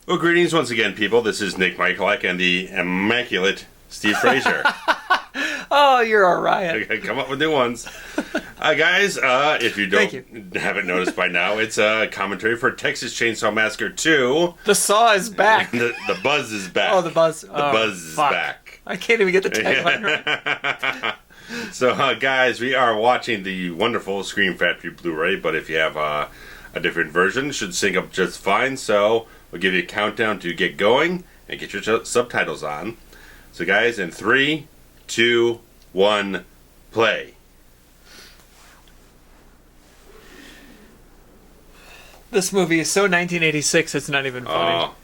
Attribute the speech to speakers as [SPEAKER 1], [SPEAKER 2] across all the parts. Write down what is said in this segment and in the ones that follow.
[SPEAKER 1] Well, greetings once again, people. This is Nick Michalak and the immaculate Steve Frazier.
[SPEAKER 2] Oh, you're a riot.
[SPEAKER 1] I come up with new ones. Guys, if you haven't noticed by now, it's a commentary for Texas Chainsaw Massacre 2.
[SPEAKER 2] The saw is back.
[SPEAKER 1] The buzz is back.
[SPEAKER 2] Oh, the buzz.
[SPEAKER 1] The buzz is back.
[SPEAKER 2] I can't even get the tagline right.
[SPEAKER 1] So, guys, we are watching the wonderful Scream Factory Blu-ray, but if you have a different version, it should sync up just fine. So, we'll give you a countdown to get going and get your subtitles on. So, guys, in 3, 2, 1, play.
[SPEAKER 2] This movie is so 1986, it's not even funny.
[SPEAKER 1] Oh,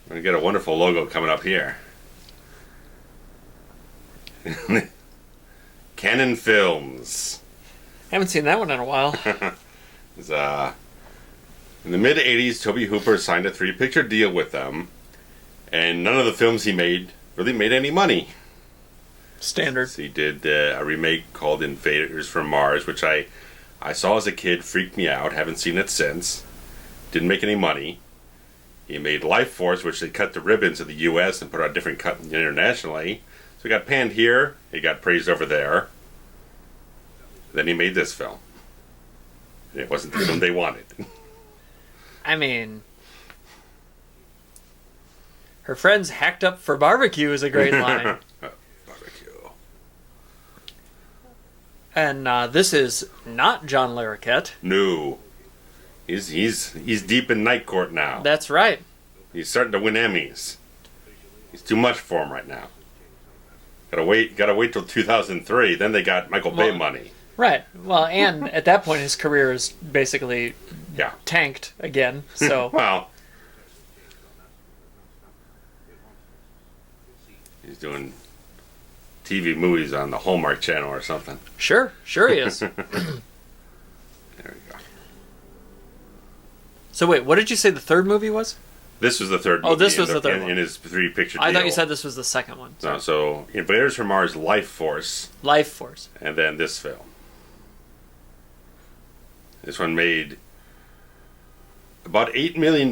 [SPEAKER 1] we're going to get a wonderful logo coming up here. Canon Films.
[SPEAKER 2] Haven't seen that one in a while.
[SPEAKER 1] It's, in the mid-'80s, Tobe Hooper signed a 3-picture deal with them, and none of the films he made really made any money.
[SPEAKER 2] Standard.
[SPEAKER 1] So he did a remake called Invaders from Mars, which I saw as a kid, freaked me out, haven't seen it since. Didn't make any money. He made Life Force, which they cut the ribbons in the U.S. and put out a different cut internationally. So he got panned here, he got praised over there. Then he made this film. It wasn't the film they wanted.
[SPEAKER 2] I mean, her friends hacked up for barbecue is a great line.
[SPEAKER 1] Barbecue.
[SPEAKER 2] And this is not John Larroquette.
[SPEAKER 1] No. He's deep in Night Court now.
[SPEAKER 2] That's right.
[SPEAKER 1] He's starting to win Emmys. He's too much for him right now. Gotta wait till 2003. Then they got Michael Bay money.
[SPEAKER 2] Right. Well, and at that point, his career is basically tanked again. So
[SPEAKER 1] well, he's doing TV movies on the Hallmark Channel or something.
[SPEAKER 2] Sure he is.
[SPEAKER 1] There we go.
[SPEAKER 2] So wait, what did you say the third movie was?
[SPEAKER 1] This was the third movie.
[SPEAKER 2] Oh, this was the third one.
[SPEAKER 1] In his 3-picture deal.
[SPEAKER 2] I thought you said this was the second one.
[SPEAKER 1] No, so Invaders from Mars, Life Force.
[SPEAKER 2] Life Force.
[SPEAKER 1] And then this film. This one made about $8 million.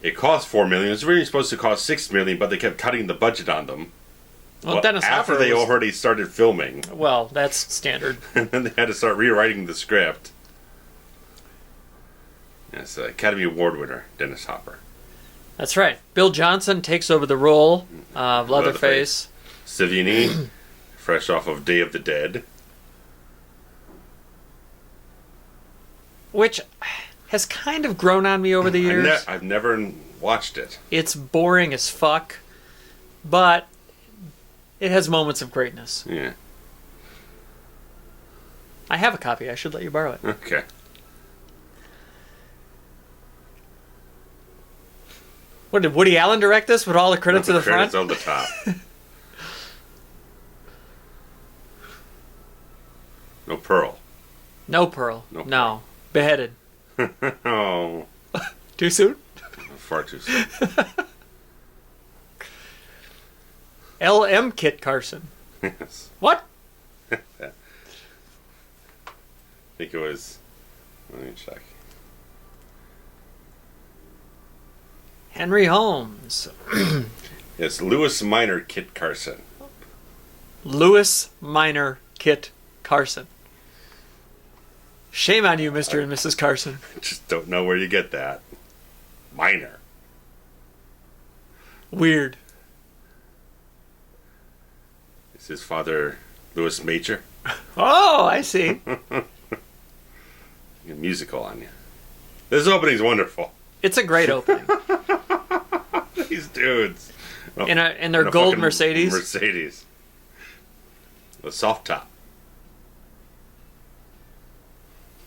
[SPEAKER 1] It cost $4 million. It was really supposed to cost $6 million, but they kept cutting the budget on them.
[SPEAKER 2] Well, Dennis
[SPEAKER 1] after
[SPEAKER 2] Hopper
[SPEAKER 1] they already started filming.
[SPEAKER 2] Well, that's standard.
[SPEAKER 1] And then they had to start rewriting the script. Yes, Academy Award winner, Dennis Hopper.
[SPEAKER 2] That's right. Bill Johnson takes over the role of Leatherface.
[SPEAKER 1] Savini, fresh off of Day of the Dead.
[SPEAKER 2] Which has kind of grown on me over the years.
[SPEAKER 1] I've never watched it.
[SPEAKER 2] It's boring as fuck, but it has moments of greatness.
[SPEAKER 1] Yeah.
[SPEAKER 2] I have a copy. I should let you borrow it.
[SPEAKER 1] Okay.
[SPEAKER 2] What, did Woody Allen direct this with all the credits at the front?
[SPEAKER 1] Credits on the top. No Pearl.
[SPEAKER 2] No Pearl. No. Beheaded.
[SPEAKER 1] Oh.
[SPEAKER 2] Too soon?
[SPEAKER 1] Far too soon.
[SPEAKER 2] L.M. Kit Carson.
[SPEAKER 1] Yes.
[SPEAKER 2] What?
[SPEAKER 1] I think it was... Let me check.
[SPEAKER 2] Henry Holmes.
[SPEAKER 1] It's Lewis Minor Kit Carson.
[SPEAKER 2] Lewis Minor Kit Carson. Shame on you, Mr. and Mrs. Carson.
[SPEAKER 1] Just don't know where you get that. Minor.
[SPEAKER 2] Weird.
[SPEAKER 1] Is his father Lewis Major?
[SPEAKER 2] Oh, I see.
[SPEAKER 1] A musical on you. This opening's wonderful.
[SPEAKER 2] It's a great opening.
[SPEAKER 1] These dudes.
[SPEAKER 2] In their gold Mercedes.
[SPEAKER 1] Mercedes. The soft top.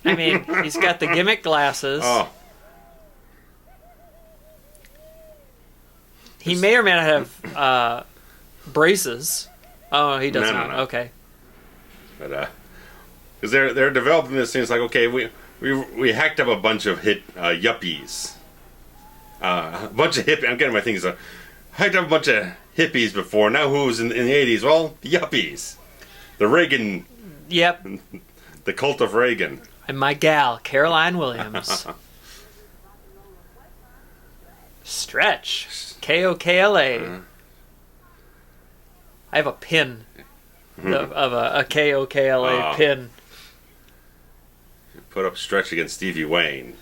[SPEAKER 2] I mean, he's got the gimmick glasses.
[SPEAKER 1] Oh.
[SPEAKER 2] He may or may not have braces. Oh, he does not.
[SPEAKER 1] No.
[SPEAKER 2] Okay.
[SPEAKER 1] But because they're developing this thing. It's like, okay, we hacked up a bunch of yuppies. A bunch of hippies. I'm getting my things. Hacked up a bunch of hippies before. Now who's in the 80s? Well, the yuppies. The Reagan.
[SPEAKER 2] Yep.
[SPEAKER 1] The cult of Reagan.
[SPEAKER 2] And my gal, Caroline Williams. Stretch. Kokla. I have a pin of a Kokla pin.
[SPEAKER 1] Put up Stretch against Stevie Wayne.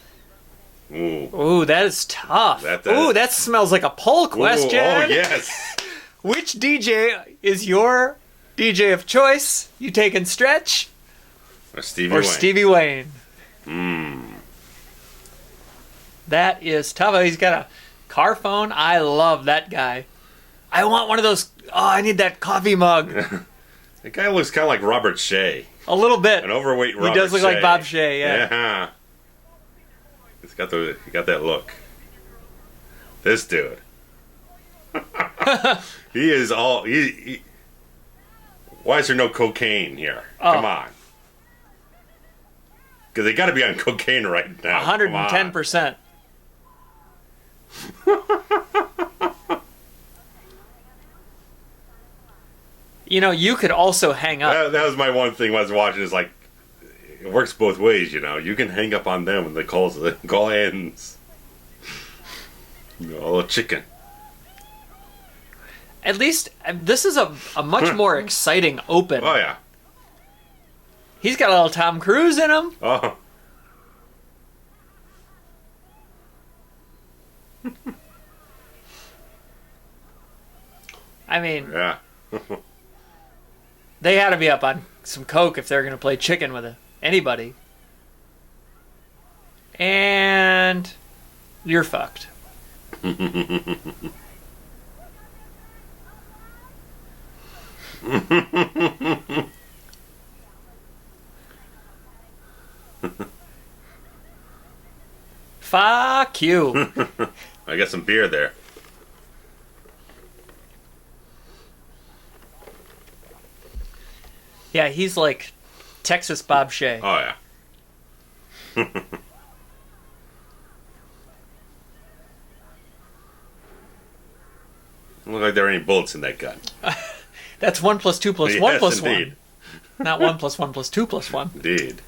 [SPEAKER 2] Ooh, that is tough. That smells like a poll question.
[SPEAKER 1] Ooh, oh, yes.
[SPEAKER 2] Which DJ is your DJ of choice? You taking Stretch?
[SPEAKER 1] Or Stevie
[SPEAKER 2] Wayne? That is tough. He's got a car phone. I love that guy. I want one of those. Oh, I need that coffee mug.
[SPEAKER 1] That guy looks kind of like Robert Shea.
[SPEAKER 2] A little bit.
[SPEAKER 1] An overweight Robert Shea.
[SPEAKER 2] He does look like Bob Shea, yeah.
[SPEAKER 1] Yeah. He got that look. This dude. He is all... Why is there no cocaine here? Oh. Come on. Because they got to be on cocaine right now.
[SPEAKER 2] 110%. You know, you could also hang up.
[SPEAKER 1] That was my one thing I was watching, is like, it works both ways, you know. You can hang up on them when the call ends. Oh, chicken.
[SPEAKER 2] At least, this is a much more exciting open.
[SPEAKER 1] Oh, yeah.
[SPEAKER 2] He's got a little Tom Cruise in him.
[SPEAKER 1] Oh.
[SPEAKER 2] I mean...
[SPEAKER 1] Yeah.
[SPEAKER 2] They had to be up on some coke if they're going to play chicken with anybody. And you're fucked. Fuck you.
[SPEAKER 1] I got some beer there.
[SPEAKER 2] Yeah, he's like Texas Bob Shea.
[SPEAKER 1] Oh, yeah. Look like there are any bullets in that gun.
[SPEAKER 2] That's 1 + 2 +
[SPEAKER 1] Yes,
[SPEAKER 2] 1 +
[SPEAKER 1] indeed.
[SPEAKER 2] 1. Not 1 + 1 + 2 + 1.
[SPEAKER 1] Indeed.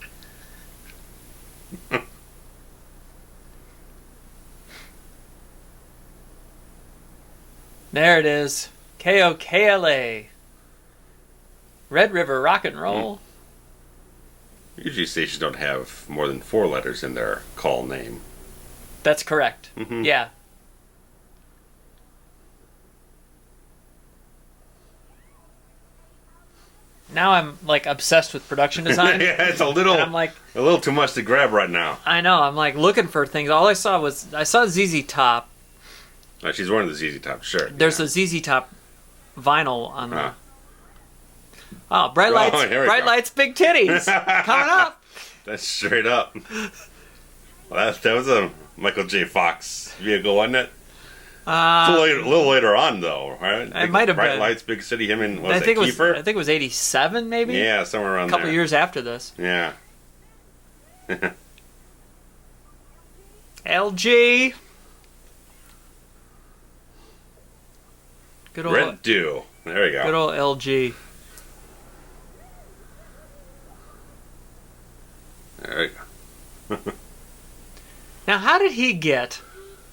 [SPEAKER 2] There it is. Kokla. Red River Rock and Roll.
[SPEAKER 1] Usually stations don't have more than 4 letters in their call name.
[SPEAKER 2] That's correct.
[SPEAKER 1] Mm-hmm.
[SPEAKER 2] Yeah. Now I'm like obsessed with production design.
[SPEAKER 1] Yeah, it's a little too much to grab right now.
[SPEAKER 2] I know. I'm like looking for things. All I saw ZZ Top.
[SPEAKER 1] Oh, she's wearing the ZZ Top shirt.
[SPEAKER 2] There's a ZZ Top vinyl on the. Oh, bright lights, big titties coming up.
[SPEAKER 1] That's straight up. Well, that was a Michael J. Fox vehicle, wasn't it? It's a little later on, though, right?
[SPEAKER 2] It might have been.
[SPEAKER 1] Bright Lights, Big City, him and
[SPEAKER 2] I think it was 87, maybe?
[SPEAKER 1] Yeah, somewhere around there.
[SPEAKER 2] A couple years after this.
[SPEAKER 1] Yeah.
[SPEAKER 2] LG. Good old...
[SPEAKER 1] Red Dew. There we go.
[SPEAKER 2] Good old LG.
[SPEAKER 1] There we go.
[SPEAKER 2] Now, how did he get...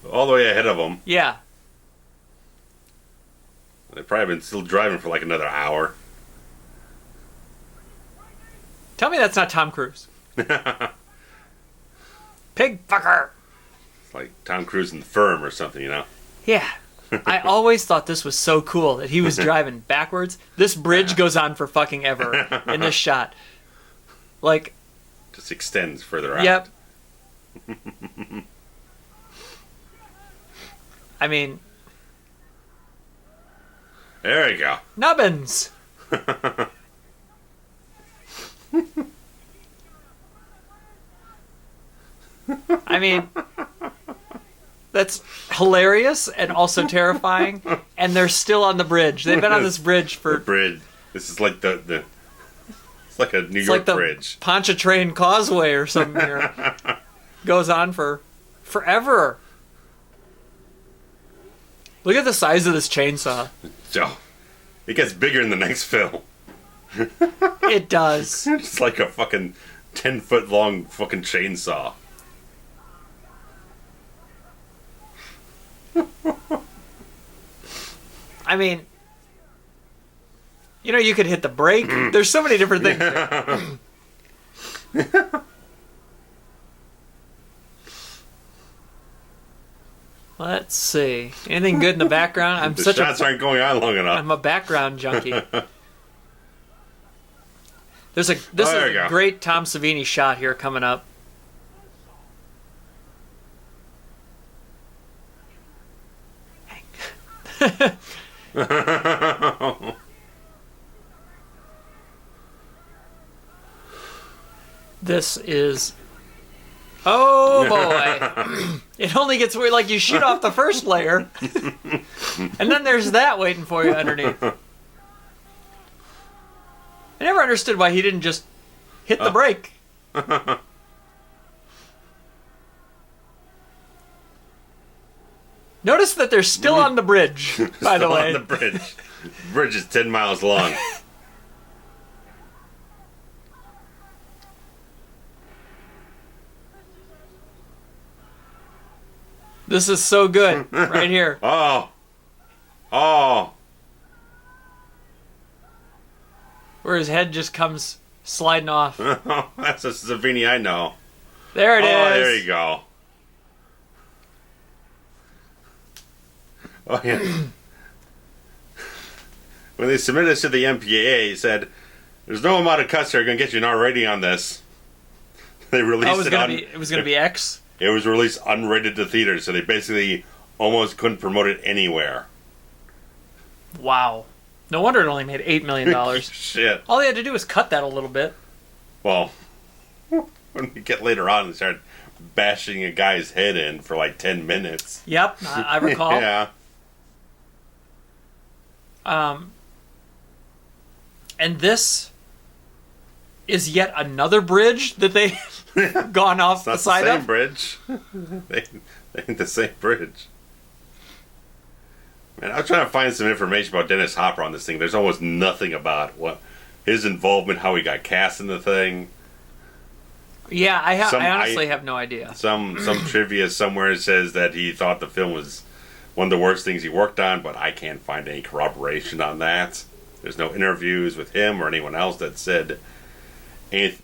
[SPEAKER 1] all the way ahead of them?
[SPEAKER 2] Yeah.
[SPEAKER 1] They've probably been still driving for like another hour.
[SPEAKER 2] Tell me that's not Tom Cruise. Pig fucker.
[SPEAKER 1] It's like Tom Cruise in The Firm or something, you know?
[SPEAKER 2] Yeah. I always thought this was so cool that he was driving backwards. This bridge goes on for fucking ever in this shot. Like...
[SPEAKER 1] just extends further out.
[SPEAKER 2] Yep. I mean...
[SPEAKER 1] there we go.
[SPEAKER 2] Nubbins! I mean... that's hilarious and also terrifying. And they're still on the bridge. They've been on this bridge for...
[SPEAKER 1] the bridge. This is like the it's like a New York bridge.
[SPEAKER 2] Pontchartrain Causeway or something here. Goes on for forever. Look at the size of this chainsaw.
[SPEAKER 1] Oh, it gets bigger in the next film.
[SPEAKER 2] It does.
[SPEAKER 1] It's like a fucking 10-foot long fucking chainsaw.
[SPEAKER 2] I mean, you know, you could hit the brake. There's so many different things. Let's see. Anything good in the background?
[SPEAKER 1] The shots aren't going on long enough.
[SPEAKER 2] I'm a background junkie. This is a great Tom Savini shot here coming up. This is... Oh boy. It only gets weird. Like, you shoot off the first layer, and then there's that waiting for you underneath. I never understood why he didn't just hit the brake. Notice that they're still on the bridge, by the way.
[SPEAKER 1] On the bridge. The bridge is 10 miles long.
[SPEAKER 2] This is so good, right here.
[SPEAKER 1] Oh.
[SPEAKER 2] Where his head just comes sliding off.
[SPEAKER 1] That's a Savini I know.
[SPEAKER 2] There it is.
[SPEAKER 1] Oh, there you go. Oh, yeah. When they submitted this to the MPAA, he said, "There's no amount of cuts that are going to get you an R rating on this." They released
[SPEAKER 2] it was going to be X?
[SPEAKER 1] It was released unrated to theaters, so they basically almost couldn't promote it anywhere.
[SPEAKER 2] Wow. No wonder it only made $8 million.
[SPEAKER 1] Shit.
[SPEAKER 2] All they had to do was cut that a little bit.
[SPEAKER 1] Well, when we get later on and start bashing a guy's head in for like 10 minutes.
[SPEAKER 2] Yep, I recall.
[SPEAKER 1] Yeah.
[SPEAKER 2] And this is yet another bridge that they've gone off the side of.
[SPEAKER 1] It's not the same bridge. They ain't the same bridge. Man, I was trying to find some information about Dennis Hopper on this thing. There's almost nothing about what his involvement, how he got cast in the thing.
[SPEAKER 2] Yeah, I honestly have no idea.
[SPEAKER 1] Some trivia somewhere says that he thought the film was one of the worst things he worked on, but I can't find any corroboration on that. There's no interviews with him or anyone else that said anything.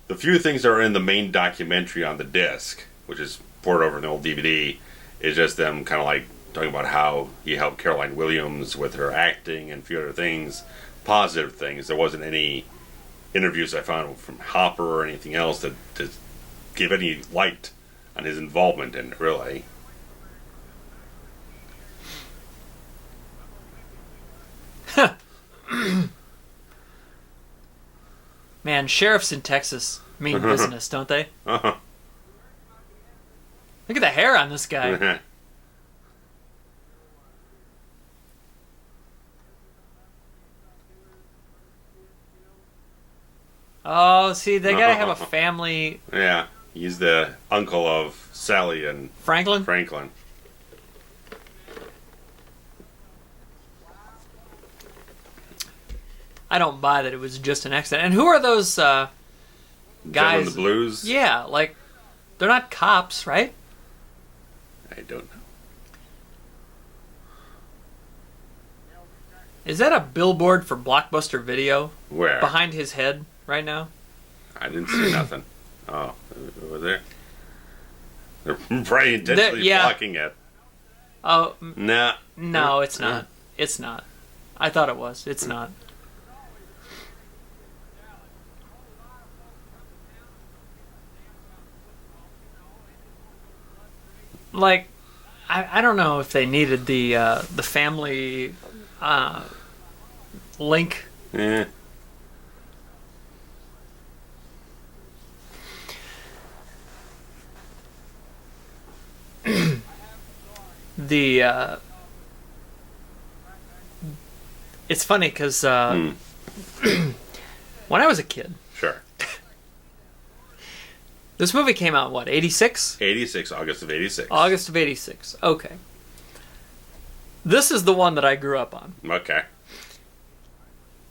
[SPEAKER 1] The few things that are in the main documentary on the disc, which is poured over in the old DVD, is just them kind of like talking about how he helped Caroline Williams with her acting and a few other things, positive things. There wasn't any interviews I found from Hopper or anything else that give any light on his involvement in it, really.
[SPEAKER 2] Man, sheriffs in Texas mean business, don't they?
[SPEAKER 1] Uh-huh.
[SPEAKER 2] Look at the hair on this guy. Oh, see, they gotta have a family.
[SPEAKER 1] Yeah, he's the uncle of Sally and
[SPEAKER 2] Franklin?
[SPEAKER 1] Franklin.
[SPEAKER 2] I don't buy that it was just an accident. And who are those guys?
[SPEAKER 1] In the Blues?
[SPEAKER 2] Yeah, like, they're not cops, right?
[SPEAKER 1] I don't know.
[SPEAKER 2] Is that a billboard for Blockbuster Video?
[SPEAKER 1] Where?
[SPEAKER 2] Behind his head right now?
[SPEAKER 1] I didn't see nothing. Oh, was there? They're probably intentionally blocking it.
[SPEAKER 2] Oh.
[SPEAKER 1] Nah.
[SPEAKER 2] No, it's not. It's not. I thought it was. It's not. Like, I don't know if they needed the family link.
[SPEAKER 1] Yeah.
[SPEAKER 2] It's funny because when I was a kid,
[SPEAKER 1] Sure.
[SPEAKER 2] this movie came out, what, 86?
[SPEAKER 1] 86, August of 86.
[SPEAKER 2] August of 86. Okay. This is the one that I grew up on.
[SPEAKER 1] Okay.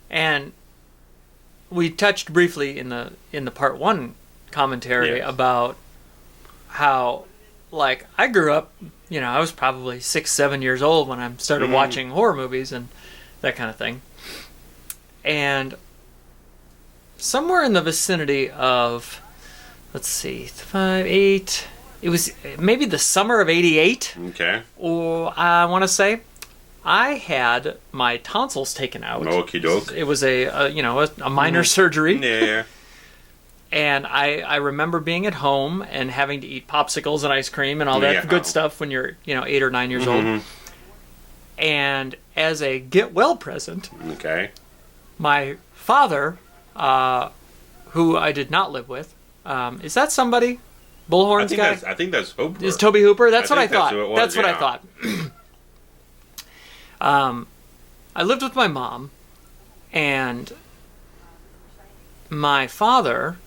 [SPEAKER 2] And we touched briefly in the part one commentary about how like, I grew up, I was probably 6, 7 years old when I started watching horror movies and that kind of thing. And somewhere in the vicinity of, let's see, 5, 8, it was maybe the summer of 88.
[SPEAKER 1] Okay.
[SPEAKER 2] Or I want to say, I had my tonsils taken out.
[SPEAKER 1] Okie doke.
[SPEAKER 2] It was a minor surgery.
[SPEAKER 1] Yeah.
[SPEAKER 2] And I remember being at home and having to eat popsicles and ice cream and all that good stuff when you're 8 or 9 years old. And as a get well present, my father, who I did not live with, is that somebody? Bullhorns guy?
[SPEAKER 1] I think that's Hooper.
[SPEAKER 2] Is Tobe Hooper? That's what I thought.
[SPEAKER 1] That's
[SPEAKER 2] what I thought. I lived with my mom, and my father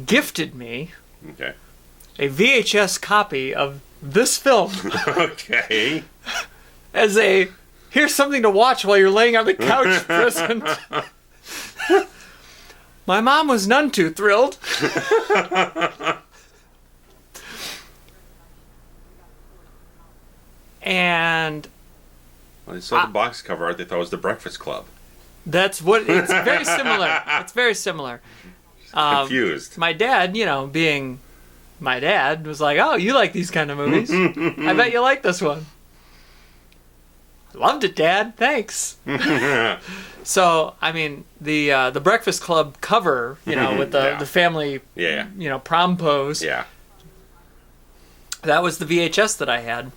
[SPEAKER 2] gifted me a VHS copy of this film.
[SPEAKER 1] Okay.
[SPEAKER 2] As here's something to watch while you're laying on the couch present. My mom was none too thrilled. And
[SPEAKER 1] well, they saw the box cover art. They thought it was the Breakfast Club.
[SPEAKER 2] That's what it's very similar. It's very similar.
[SPEAKER 1] Confused.
[SPEAKER 2] My dad, being my dad, was like, "Oh, you like these kind of movies? I bet you like this one." Loved it, Dad. Thanks. So, I mean, the Breakfast Club cover, with the family, prom pose.
[SPEAKER 1] Yeah.
[SPEAKER 2] That was the VHS that I had.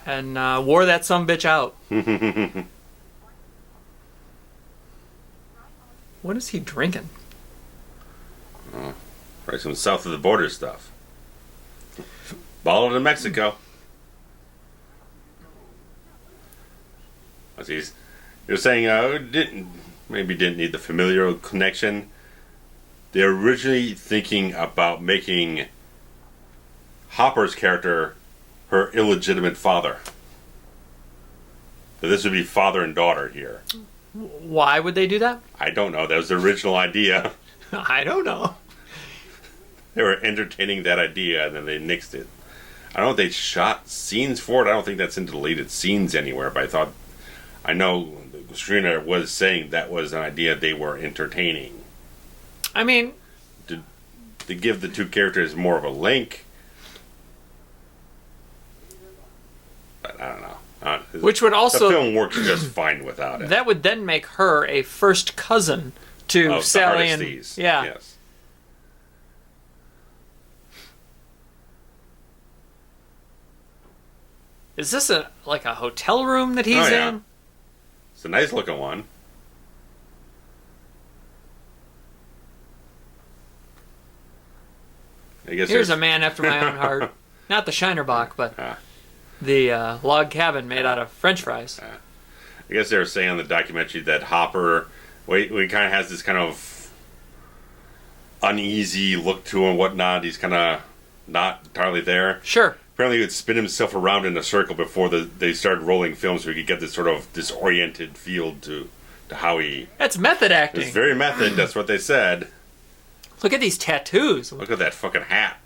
[SPEAKER 2] And wore that sumbitch out. What is he drinking?
[SPEAKER 1] Probably some south of the border stuff. Bottled in Mexico. You're saying didn't need the familial connection. They're originally thinking about making Hopper's character her illegitimate father. So this would be father and daughter here.
[SPEAKER 2] Why would they do that?
[SPEAKER 1] I don't know. That was the original idea.
[SPEAKER 2] I don't know.
[SPEAKER 1] They were entertaining that idea and then they nixed it. I don't know if they shot scenes for it. I don't think that's in deleted scenes anywhere, but I know the screenwriter was saying that was an idea they were entertaining.
[SPEAKER 2] I mean,
[SPEAKER 1] to give the two characters more of a link. But I don't know.
[SPEAKER 2] Which would also...
[SPEAKER 1] The film works just fine without it.
[SPEAKER 2] That would then make her a first cousin to Sally and... Yeah.
[SPEAKER 1] Yes.
[SPEAKER 2] Is this a hotel room that he's in?
[SPEAKER 1] It's a nice looking one. I guess
[SPEAKER 2] here's a man after my own heart. Not the Shinerbach, but the log cabin made out of French fries.
[SPEAKER 1] I guess they were saying on the documentary that Hopper, he kind of has this kind of uneasy look to him and whatnot. He's kind of not entirely there.
[SPEAKER 2] Sure.
[SPEAKER 1] Apparently he would spin himself around in a circle before they started rolling films so he could get this sort of disoriented feel to how he...
[SPEAKER 2] That's method acting.
[SPEAKER 1] It's very method, that's what they said.
[SPEAKER 2] Look at these tattoos.
[SPEAKER 1] Look at that fucking hat.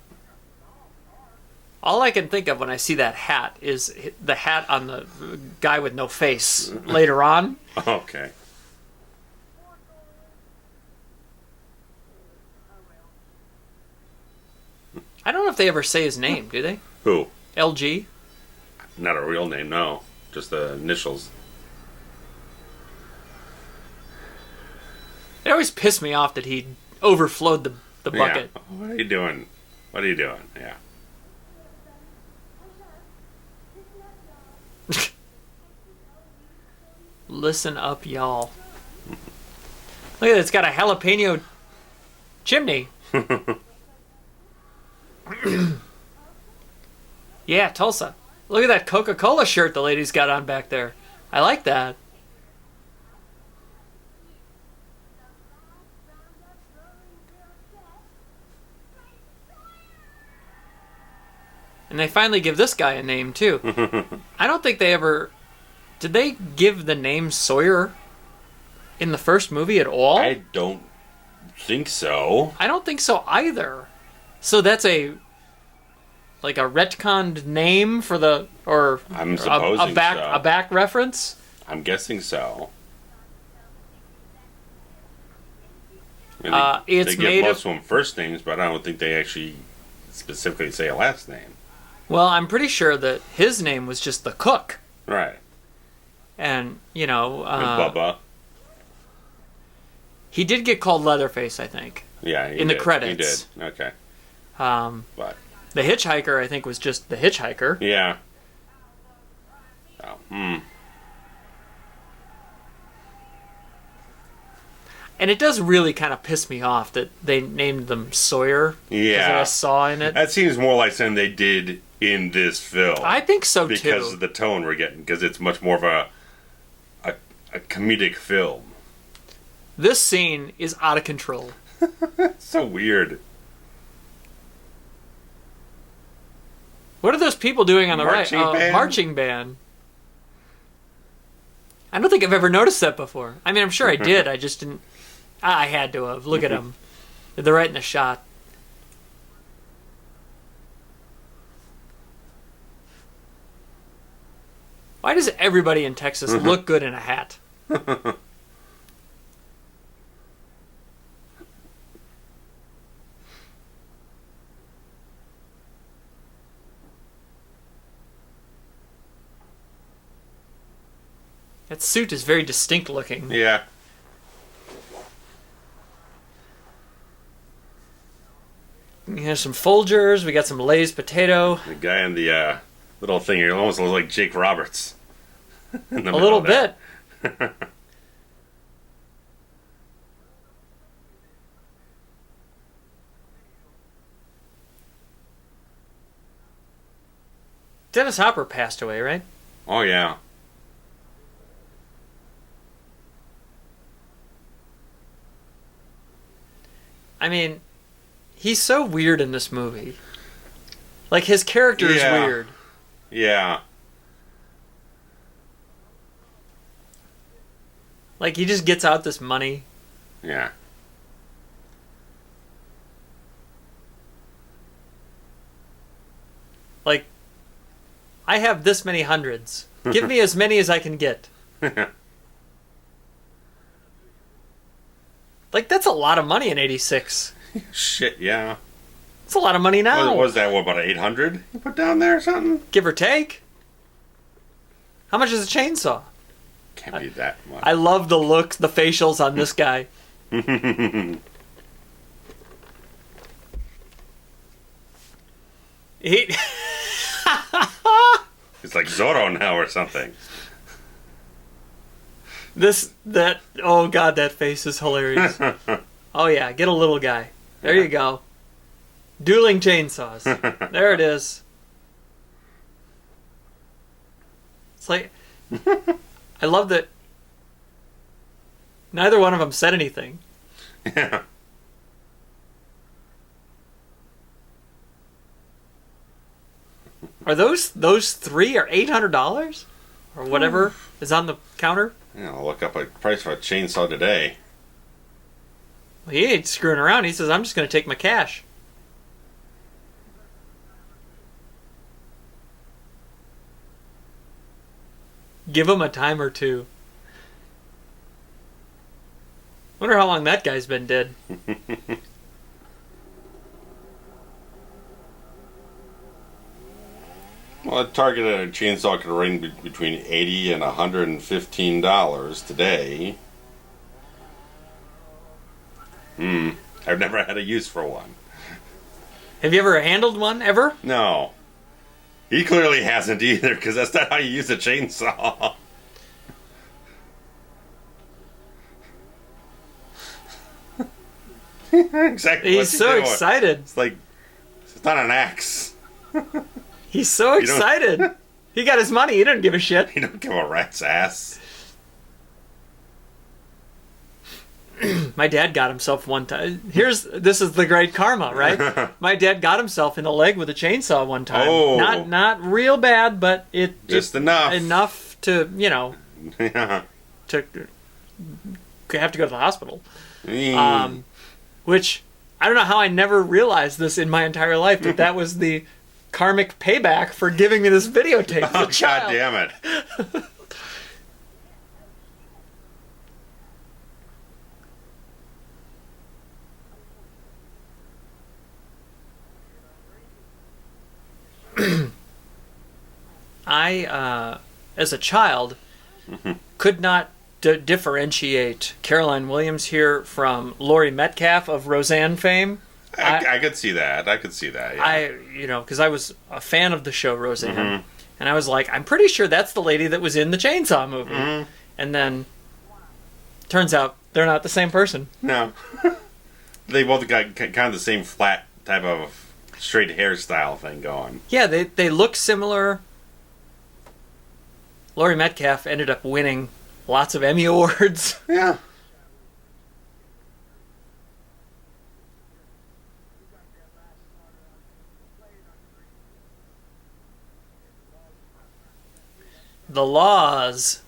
[SPEAKER 2] All I can think of when I see that hat is the hat on the guy with no face later on.
[SPEAKER 1] Okay.
[SPEAKER 2] I don't know if they ever say his name, do they?
[SPEAKER 1] Who?
[SPEAKER 2] LG?
[SPEAKER 1] Not a real name, no. Just the initials.
[SPEAKER 2] It always pissed me off that he overflowed the bucket.
[SPEAKER 1] Yeah. What are you doing? What are you doing? Yeah.
[SPEAKER 2] Listen up, y'all. Look at it, it's got a jalapeno chimney. Yeah, Tulsa. Look at that Coca-Cola shirt the lady's got on back there. I like that. And they finally give this guy a name, too. I don't think they ever... Did they give the name Sawyer in the first movie at all?
[SPEAKER 1] I don't think so.
[SPEAKER 2] I don't think so either. So that's a like a retconned name for the or
[SPEAKER 1] I'm supposing
[SPEAKER 2] a back
[SPEAKER 1] so.
[SPEAKER 2] a back reference?
[SPEAKER 1] I'm guessing so. I mean,
[SPEAKER 2] It's
[SPEAKER 1] they
[SPEAKER 2] made
[SPEAKER 1] give most
[SPEAKER 2] of.
[SPEAKER 1] of them first names, but I don't think they actually specifically say a last name.
[SPEAKER 2] Well, I'm pretty sure that his name was just the cook,
[SPEAKER 1] Right.
[SPEAKER 2] and
[SPEAKER 1] And Bubba.
[SPEAKER 2] he did get called Leatherface, I think.
[SPEAKER 1] Yeah, he
[SPEAKER 2] in the
[SPEAKER 1] did.
[SPEAKER 2] credits.
[SPEAKER 1] He did. Okay. But
[SPEAKER 2] The hitchhiker, I think, was just the hitchhiker.
[SPEAKER 1] yeah. Oh,
[SPEAKER 2] And it does really kind of piss me off that they named them Sawyer.
[SPEAKER 1] Yeah.
[SPEAKER 2] Because of a saw in it.
[SPEAKER 1] That seems more like something they did in this film.
[SPEAKER 2] I think so,
[SPEAKER 1] because
[SPEAKER 2] too.
[SPEAKER 1] Because of the tone we're getting. Because it's much more of a comedic film.
[SPEAKER 2] This scene is out of control.
[SPEAKER 1] It's so weird.
[SPEAKER 2] What are those people doing on the
[SPEAKER 1] Marching
[SPEAKER 2] right?
[SPEAKER 1] band?
[SPEAKER 2] Marching band. I don't think I've ever noticed that before. I mean, I'm sure I did. I just didn't. I had to have. Look at them. They're right in the shot. Why does everybody in Texas look good in a hat? That suit is very distinct looking.
[SPEAKER 1] Yeah.
[SPEAKER 2] Here's some Folgers. We got some Lay's potato.
[SPEAKER 1] The guy in the little thing here almost looks like Jake Roberts.
[SPEAKER 2] A little bit. Dennis Hopper passed away, right?
[SPEAKER 1] Oh, yeah.
[SPEAKER 2] I mean, he's so weird in this movie. Like, his character is weird.
[SPEAKER 1] Yeah.
[SPEAKER 2] Like, he just gets out this money.
[SPEAKER 1] Yeah.
[SPEAKER 2] Like, I have this many hundreds. Give me as many as I can get. Like, that's a lot of money in 86.
[SPEAKER 1] Shit, yeah.
[SPEAKER 2] It's a lot of money now.
[SPEAKER 1] What was that, about 800 you put down there or something?
[SPEAKER 2] Give or take. How much is a chainsaw?
[SPEAKER 1] Can't be that much.
[SPEAKER 2] I love the looks, the facials on this guy. He...
[SPEAKER 1] It's like Zorro now or something.
[SPEAKER 2] Oh god, that face is hilarious. Oh yeah, get a little guy. There you go. Dueling chainsaws. There it is. It's like, I love that neither one of them said anything.
[SPEAKER 1] Yeah.
[SPEAKER 2] Are those three or $800 or whatever is on the counter?
[SPEAKER 1] Yeah, I'll look up a price for a chainsaw today.
[SPEAKER 2] Well, he ain't screwing around. He says, I'm just going to take my cash. Give him a time or two. Wonder how long that guy's been dead.
[SPEAKER 1] Well, a targeted chainsaw could range between $80 and $115 today. I've never had a use for one.
[SPEAKER 2] Have you ever handled one, ever?
[SPEAKER 1] No. He clearly hasn't either, because that's not how you use a chainsaw. Exactly.
[SPEAKER 2] He's
[SPEAKER 1] what's he
[SPEAKER 2] so
[SPEAKER 1] doing?
[SPEAKER 2] excited.
[SPEAKER 1] It's like, it's not an axe.
[SPEAKER 2] He's so excited. He got his money. He didn't give a shit.
[SPEAKER 1] You don't give a rat's ass.
[SPEAKER 2] My dad got himself one time. This is the great karma, right? My dad got himself in the leg with a chainsaw one time.
[SPEAKER 1] Oh.
[SPEAKER 2] Not real bad, but
[SPEAKER 1] Just enough.
[SPEAKER 2] Enough to,
[SPEAKER 1] Yeah.
[SPEAKER 2] to have to go to the hospital.
[SPEAKER 1] Mm.
[SPEAKER 2] Which, I don't know how I never realized this in my entire life, that was the karmic payback for giving me this videotape as a child.
[SPEAKER 1] God damn it.
[SPEAKER 2] I, as a child, could not differentiate Caroline Williams here from Laurie Metcalf of Roseanne fame.
[SPEAKER 1] I could see that. Yeah.
[SPEAKER 2] Because I was a fan of the show Roseanne, and I was like, I'm pretty sure that's the lady that was in the Chainsaw movie. And then, turns out they're not the same person.
[SPEAKER 1] No. They both got kind of the same flat type of straight hairstyle thing going.
[SPEAKER 2] Yeah, they look similar. Laurie Metcalf ended up winning lots of Emmy Awards.
[SPEAKER 1] Yeah.
[SPEAKER 2] The Laws.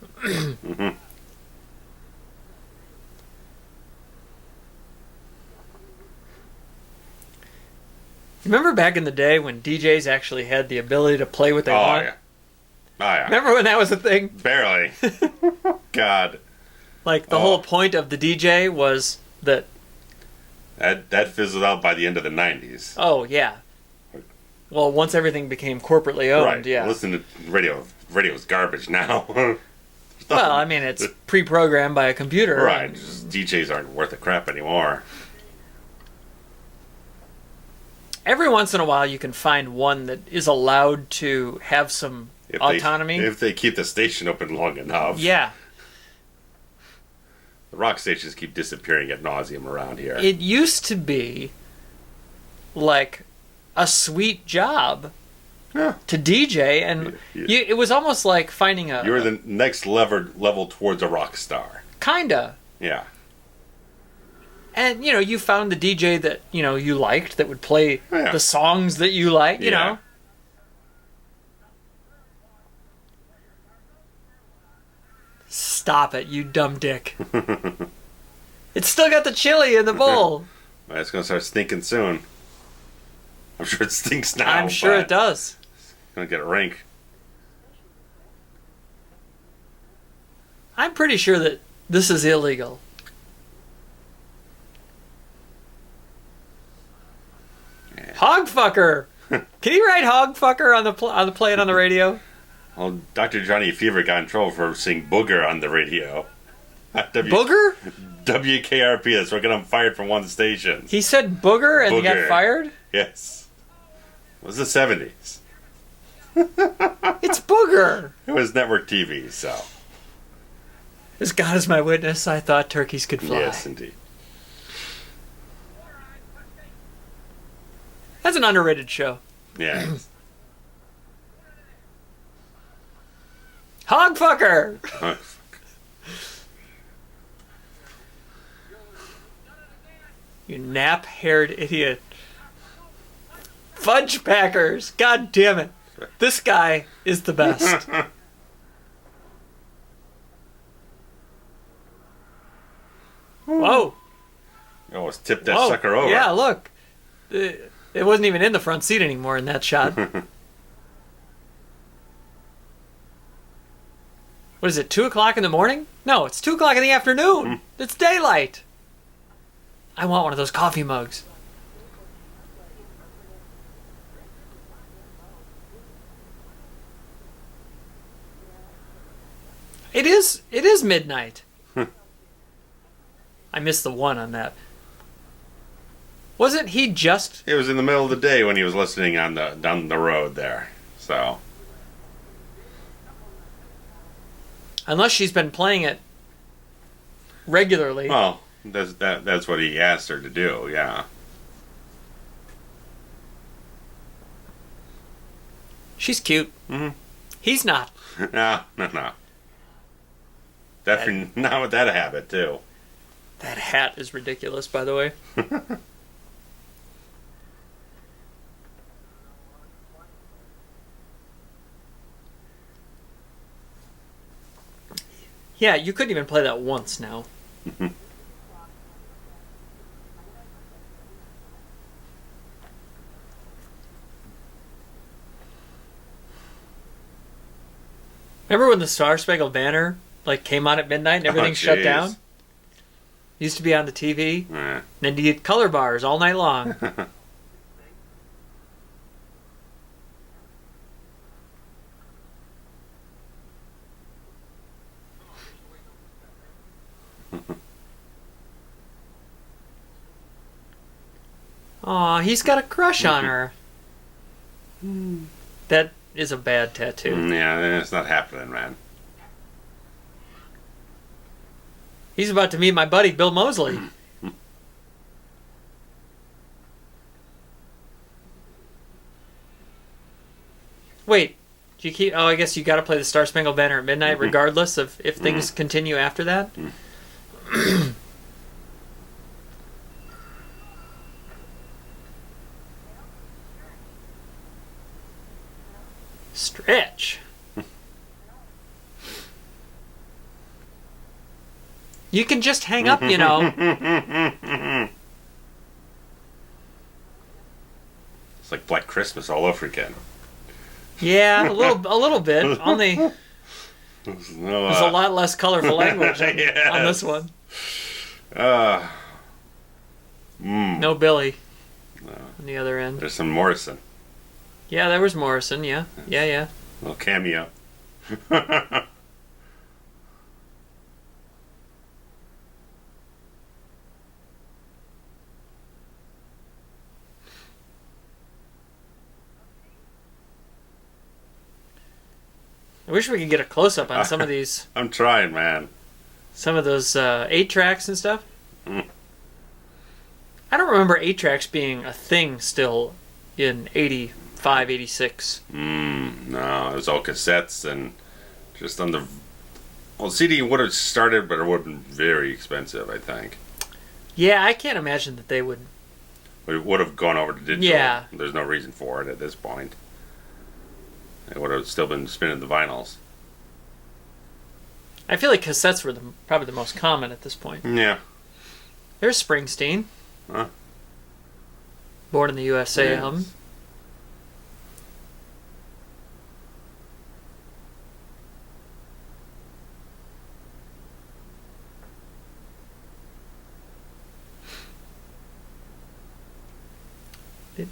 [SPEAKER 2] Remember back in the day when DJs actually had the ability to play what they want?
[SPEAKER 1] Yeah. Oh, yeah.
[SPEAKER 2] Remember when that was a thing?
[SPEAKER 1] Barely. God.
[SPEAKER 2] Like, the whole point of the DJ was that...
[SPEAKER 1] That fizzled out by the end of the 90s.
[SPEAKER 2] Oh, yeah. Well, once everything became corporately owned,
[SPEAKER 1] right.
[SPEAKER 2] yeah.
[SPEAKER 1] Listen to radio. Radio's garbage now.
[SPEAKER 2] Well, I mean, it's pre-programmed by a computer.
[SPEAKER 1] Right. Just DJs aren't worth a crap anymore.
[SPEAKER 2] Every once in a while, you can find one that is allowed to have some autonomy.
[SPEAKER 1] If they keep the station open long enough.
[SPEAKER 2] Yeah.
[SPEAKER 1] The rock stations keep disappearing ad nauseum around here.
[SPEAKER 2] It used to be like a sweet job to DJ, and it was almost like finding a...
[SPEAKER 1] You were the next level towards a rock star.
[SPEAKER 2] Kinda.
[SPEAKER 1] Yeah.
[SPEAKER 2] And, you found the DJ that, you liked, that would play the songs that you liked, you know. Stop it, you dumb dick. It's still got the chili in the bowl.
[SPEAKER 1] It's going to start stinking soon. I'm sure it stinks now.
[SPEAKER 2] I'm sure it does.
[SPEAKER 1] It's going to get a rank.
[SPEAKER 2] I'm pretty sure that this is illegal. Yeah. Hogfucker! Can you write hogfucker on the play it on the radio?
[SPEAKER 1] Well, Dr. Johnny Fever got in trouble for saying booger on the radio.
[SPEAKER 2] Booger?
[SPEAKER 1] WKRP, that's what got him fired from one station.
[SPEAKER 2] He said booger and he got fired?
[SPEAKER 1] Yes. It was the 70s.
[SPEAKER 2] It's booger!
[SPEAKER 1] It was network TV, so.
[SPEAKER 2] As God is my witness, I thought turkeys could fly.
[SPEAKER 1] Yes, indeed.
[SPEAKER 2] That's an underrated show.
[SPEAKER 1] Yeah.
[SPEAKER 2] Hogfucker! You nap-haired idiot. Fudge Packers! God damn it. This guy is the best. Whoa.
[SPEAKER 1] You almost tipped that sucker over.
[SPEAKER 2] Yeah, look. It wasn't even in the front seat anymore in that shot. What is it, 2 o'clock in the morning? No, it's 2 o'clock in the afternoon. It's daylight. I want one of those coffee mugs. It is midnight. I missed the one on that. Wasn't he just...
[SPEAKER 1] It was in the middle of the day when he was listening down the road there, so...
[SPEAKER 2] Unless she's been playing it regularly.
[SPEAKER 1] Well, that's what he asked her to do, yeah.
[SPEAKER 2] She's cute.
[SPEAKER 1] Mm-hmm.
[SPEAKER 2] He's not.
[SPEAKER 1] No. Definitely not with that habit, too.
[SPEAKER 2] That hat is ridiculous, by the way. Yeah, you couldn't even play that once now. Remember when the Star Spangled Banner like came on at midnight and everything shut down? Used to be on the TV. And then you get color bars all night long. Aw, he's got a crush on her. That is a bad tattoo.
[SPEAKER 1] Yeah, it's not happening, man.
[SPEAKER 2] He's about to meet my buddy, Bill Moseley. Wait, do you keep... Oh, I guess you got to play the Star Spangled Banner at midnight, regardless of if things continue after that? Stretch. You can just hang up, you know.
[SPEAKER 1] It's like Black Christmas all over again.
[SPEAKER 2] Yeah, a little bit. Only there's a lot less colorful language on this one. No Billy on the other end.
[SPEAKER 1] There's some Morrison.
[SPEAKER 2] Yeah, there was Morrison, yeah. Yeah.
[SPEAKER 1] Little cameo.
[SPEAKER 2] I wish we could get a close-up on some of these.
[SPEAKER 1] I'm trying, man.
[SPEAKER 2] Some of those 8-tracks and stuff. I don't remember 8-tracks being a thing still in 85, 86.
[SPEAKER 1] No, it was all cassettes and just on the... Well, CD would have started, but it would have been very expensive, I think.
[SPEAKER 2] Yeah, I can't imagine that they would...
[SPEAKER 1] It would have gone over to digital.
[SPEAKER 2] Yeah.
[SPEAKER 1] There's no reason for it at this point. It would have still been spinning the vinyls.
[SPEAKER 2] I feel like cassettes were probably the most common at this point.
[SPEAKER 1] Yeah.
[SPEAKER 2] There's Springsteen.
[SPEAKER 1] Huh?
[SPEAKER 2] Born in the USA album.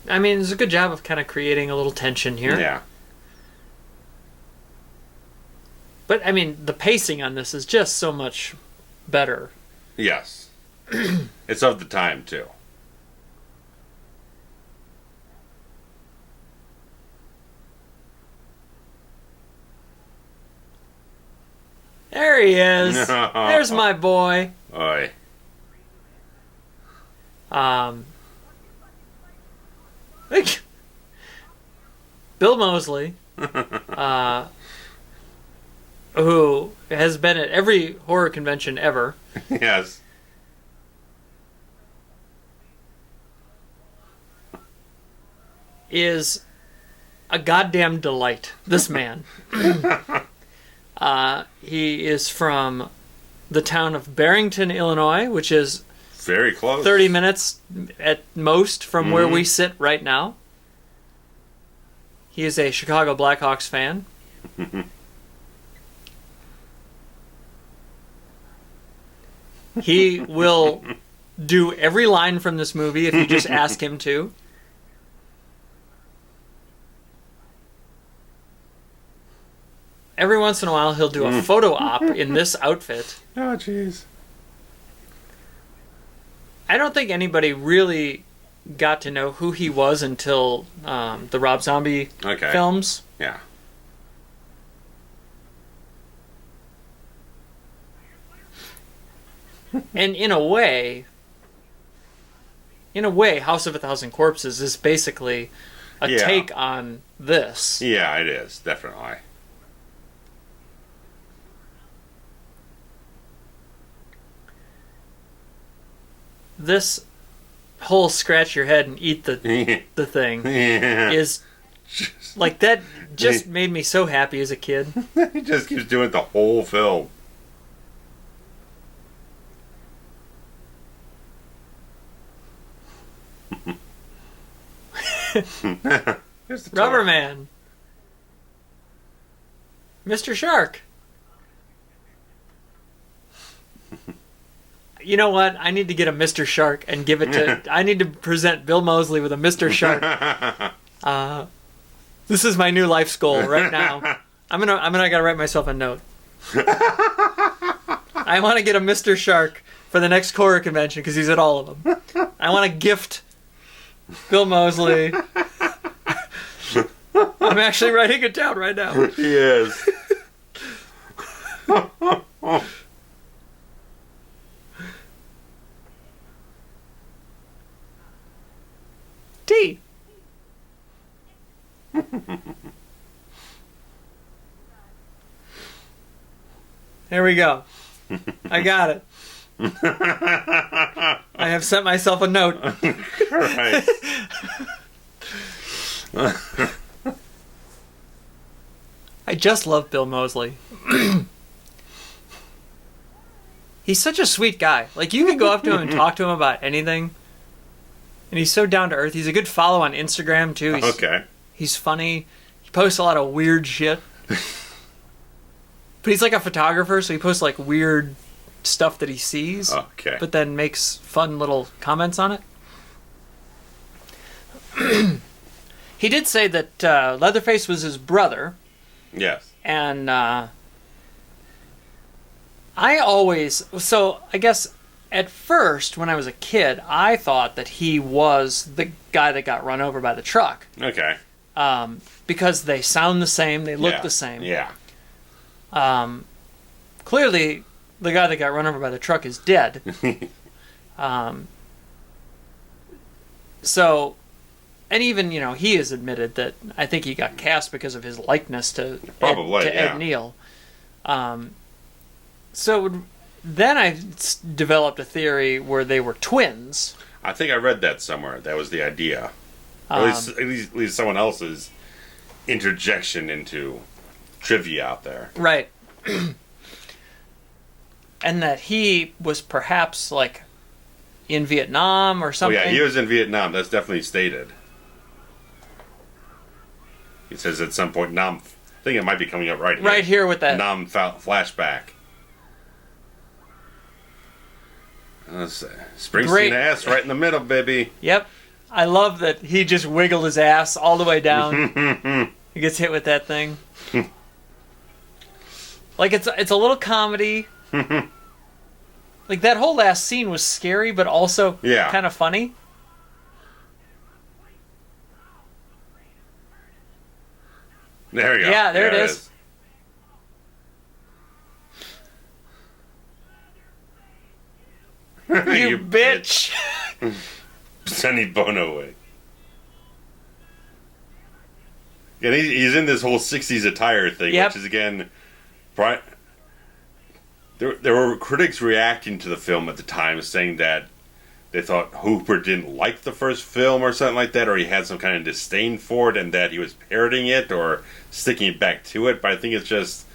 [SPEAKER 2] I mean, it's a good job of kind of creating a little tension here.
[SPEAKER 1] Yeah.
[SPEAKER 2] But, I mean, the pacing on this is just so much better.
[SPEAKER 1] Yes. It's of the time, too.
[SPEAKER 2] There he is. There's my boy.
[SPEAKER 1] Oi.
[SPEAKER 2] Bill Moseley, who has been at every horror convention ever.
[SPEAKER 1] Yes.
[SPEAKER 2] Is a goddamn delight. This man. He is from the town of Barrington, Illinois, which is
[SPEAKER 1] very close.
[SPEAKER 2] 30 minutes at most from where we sit right now. He is a Chicago Blackhawks fan. He will do every line from this movie if you just ask him to. Every once in a while, he'll do a photo op in this outfit.
[SPEAKER 1] Oh, jeez.
[SPEAKER 2] I don't think anybody really got to know who he was until the Rob Zombie films.
[SPEAKER 1] Yeah.
[SPEAKER 2] And in a way, House of a Thousand Corpses is basically a take on this.
[SPEAKER 1] Yeah, it is, definitely.
[SPEAKER 2] This whole scratch your head and eat the thing is like that. Just made me so happy as a kid.
[SPEAKER 1] He just keeps doing it the whole film.
[SPEAKER 2] Rubber Man. Mr. Shark. You know what? I need to get a Mr. Shark and give it to... I need to present Bill Moseley with a Mr. Shark. This is my new life's goal right now. I gotta write myself a note. I want to get a Mr. Shark for the next horror convention because he's at all of them. I want to gift Bill Moseley. I'm actually writing it down right now.
[SPEAKER 1] He is.
[SPEAKER 2] T. There we go. I got it. I have sent myself a note.
[SPEAKER 1] Right.
[SPEAKER 2] I just love Bill Moseley. He's such a sweet guy. Like, you can go up to him and talk to him about anything. And he's so down to earth. He's a good follow on Instagram, too. He's funny. He posts a lot of weird shit. But he's like a photographer, so he posts like weird stuff that he sees.
[SPEAKER 1] Okay.
[SPEAKER 2] But then makes fun little comments on it. He did say that Leatherface was his brother.
[SPEAKER 1] Yes.
[SPEAKER 2] And I guess at first, when I was a kid, I thought that he was the guy that got run over by the truck.
[SPEAKER 1] Okay.
[SPEAKER 2] Because they sound the same, they look the same.
[SPEAKER 1] Yeah.
[SPEAKER 2] Clearly, the guy that got run over by the truck is dead. And even, he has admitted that I think he got cast because of his likeness to Ed Neal. So then I developed a theory where they were twins.
[SPEAKER 1] I think I read that somewhere. That was the idea. Or at least someone else's interjection into trivia out there.
[SPEAKER 2] Right. And that he was perhaps, like, in Vietnam or something.
[SPEAKER 1] Oh, yeah, he was in Vietnam. That's definitely stated. He says at some point, I think it might be coming up right here.
[SPEAKER 2] Right here with that.
[SPEAKER 1] Nam flashback. Springsteen ass right in the middle, baby.
[SPEAKER 2] Yep. I love that he just wiggled his ass all the way down. He gets hit with that thing. Like, it's a little comedy. Like, that whole last scene was scary, but also kind of funny.
[SPEAKER 1] There you go.
[SPEAKER 2] Yeah, there it is. You bitch.
[SPEAKER 1] Sonny Bono away. And he's in this whole 60s attire thing, which is, again, there were critics reacting to the film at the time saying that they thought Hooper didn't like the first film or something like that, or he had some kind of disdain for it and that he was parodying it or sticking it back to it. But I think it's just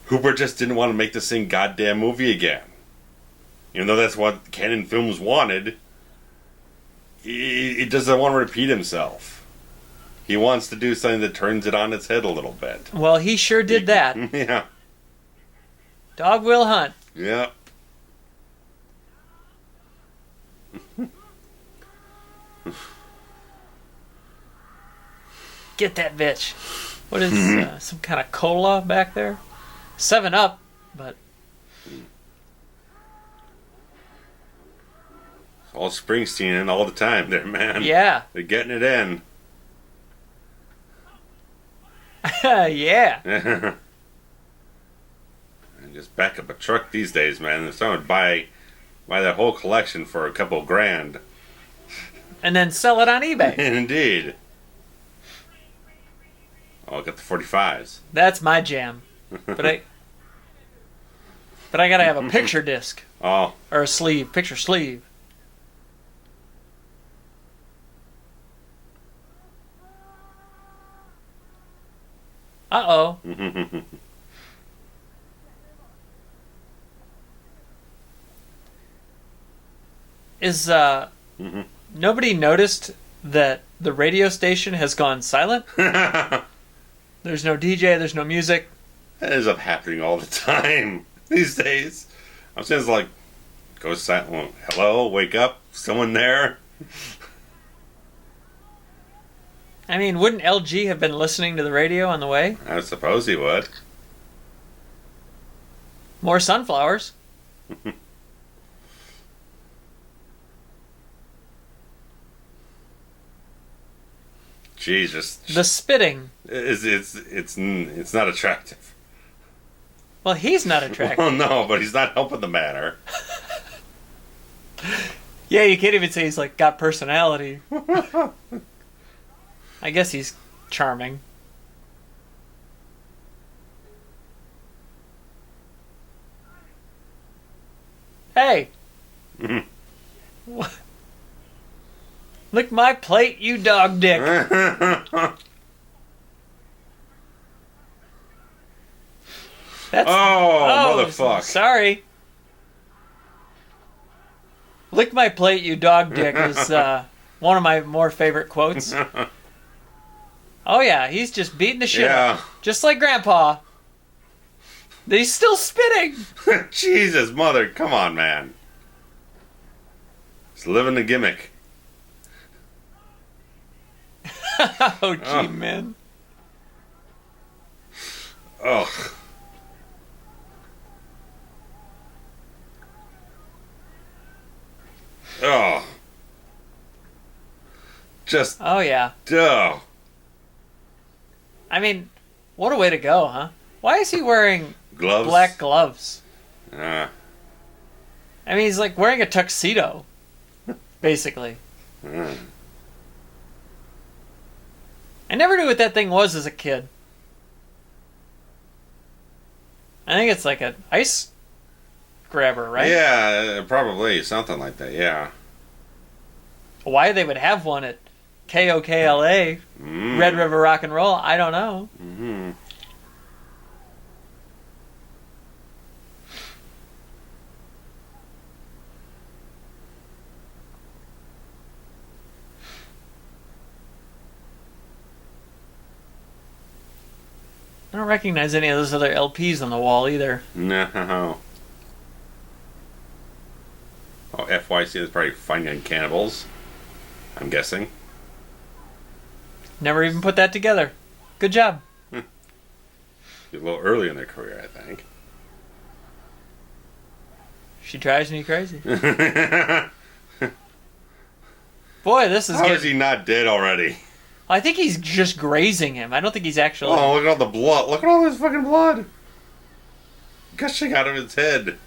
[SPEAKER 1] Hooper just didn't want to make the same goddamn movie again. Even though that's what Cannon Films wanted, he doesn't want to repeat himself. He wants to do something that turns it on its head a little bit.
[SPEAKER 2] Well, he sure did that.
[SPEAKER 1] Yeah.
[SPEAKER 2] Dog will hunt.
[SPEAKER 1] Yep.
[SPEAKER 2] Get that bitch. What is some kind of cola back there? 7-Up, but...
[SPEAKER 1] All Springsteen in all the time there, man.
[SPEAKER 2] Yeah.
[SPEAKER 1] They're getting it in.
[SPEAKER 2] Yeah.
[SPEAKER 1] And just back up a truck these days, man. If someone would buy that whole collection for a couple $grand.
[SPEAKER 2] And then sell it on eBay.
[SPEAKER 1] Indeed. Oh, I got the 45s.
[SPEAKER 2] That's my jam. But I gotta have a picture disc.
[SPEAKER 1] Oh.
[SPEAKER 2] Or a sleeve. Picture sleeve. Uh-oh. Is, nobody noticed that the radio station has gone silent? There's no DJ, there's no music.
[SPEAKER 1] That ends up happening all the time these days. I'm saying it's like, go silent. Hello, wake up, someone there?
[SPEAKER 2] I mean, wouldn't LG have been listening to the radio on the way?
[SPEAKER 1] I suppose he would.
[SPEAKER 2] More sunflowers.
[SPEAKER 1] Jesus.
[SPEAKER 2] The spitting.
[SPEAKER 1] It's not attractive.
[SPEAKER 2] Well, he's not attractive.
[SPEAKER 1] Well, no, but he's not helping the matter.
[SPEAKER 2] Yeah, you can't even say he's like got personality. I guess he's charming. Hey. What? Lick my plate, you dog dick.
[SPEAKER 1] Motherfucker.
[SPEAKER 2] Sorry. Lick my plate, you dog dick is one of my more favorite quotes. Oh yeah, he's just beating the shit out. Just like Grandpa. He's still spitting.
[SPEAKER 1] Jesus, mother, come on, man. He's living the gimmick.
[SPEAKER 2] Oh, gee, man.
[SPEAKER 1] Oh. Oh. Just.
[SPEAKER 2] Oh, yeah.
[SPEAKER 1] Oh.
[SPEAKER 2] I mean, what a way to go, huh? Why is he wearing
[SPEAKER 1] gloves?
[SPEAKER 2] Black gloves? I mean, he's like wearing a tuxedo, basically. I never knew what that thing was as a kid. I think it's like an ice grabber, right?
[SPEAKER 1] Yeah, probably. Something like that, yeah.
[SPEAKER 2] Why they would have one at KOKLA, Red River Rock and Roll, I don't know.
[SPEAKER 1] Mm-hmm.
[SPEAKER 2] I don't recognize any of those other LPs on the wall either.
[SPEAKER 1] No. Oh, FYC is probably Finding Cannibals, I'm guessing.
[SPEAKER 2] Never even put that together. Good job.
[SPEAKER 1] A little early in their career, I think.
[SPEAKER 2] She drives me crazy. Boy, this is
[SPEAKER 1] How is he not dead already?
[SPEAKER 2] I think he's just grazing him. I don't think he's actually...
[SPEAKER 1] Oh, look at all the blood. Look at all this fucking blood. Gushing out of his head.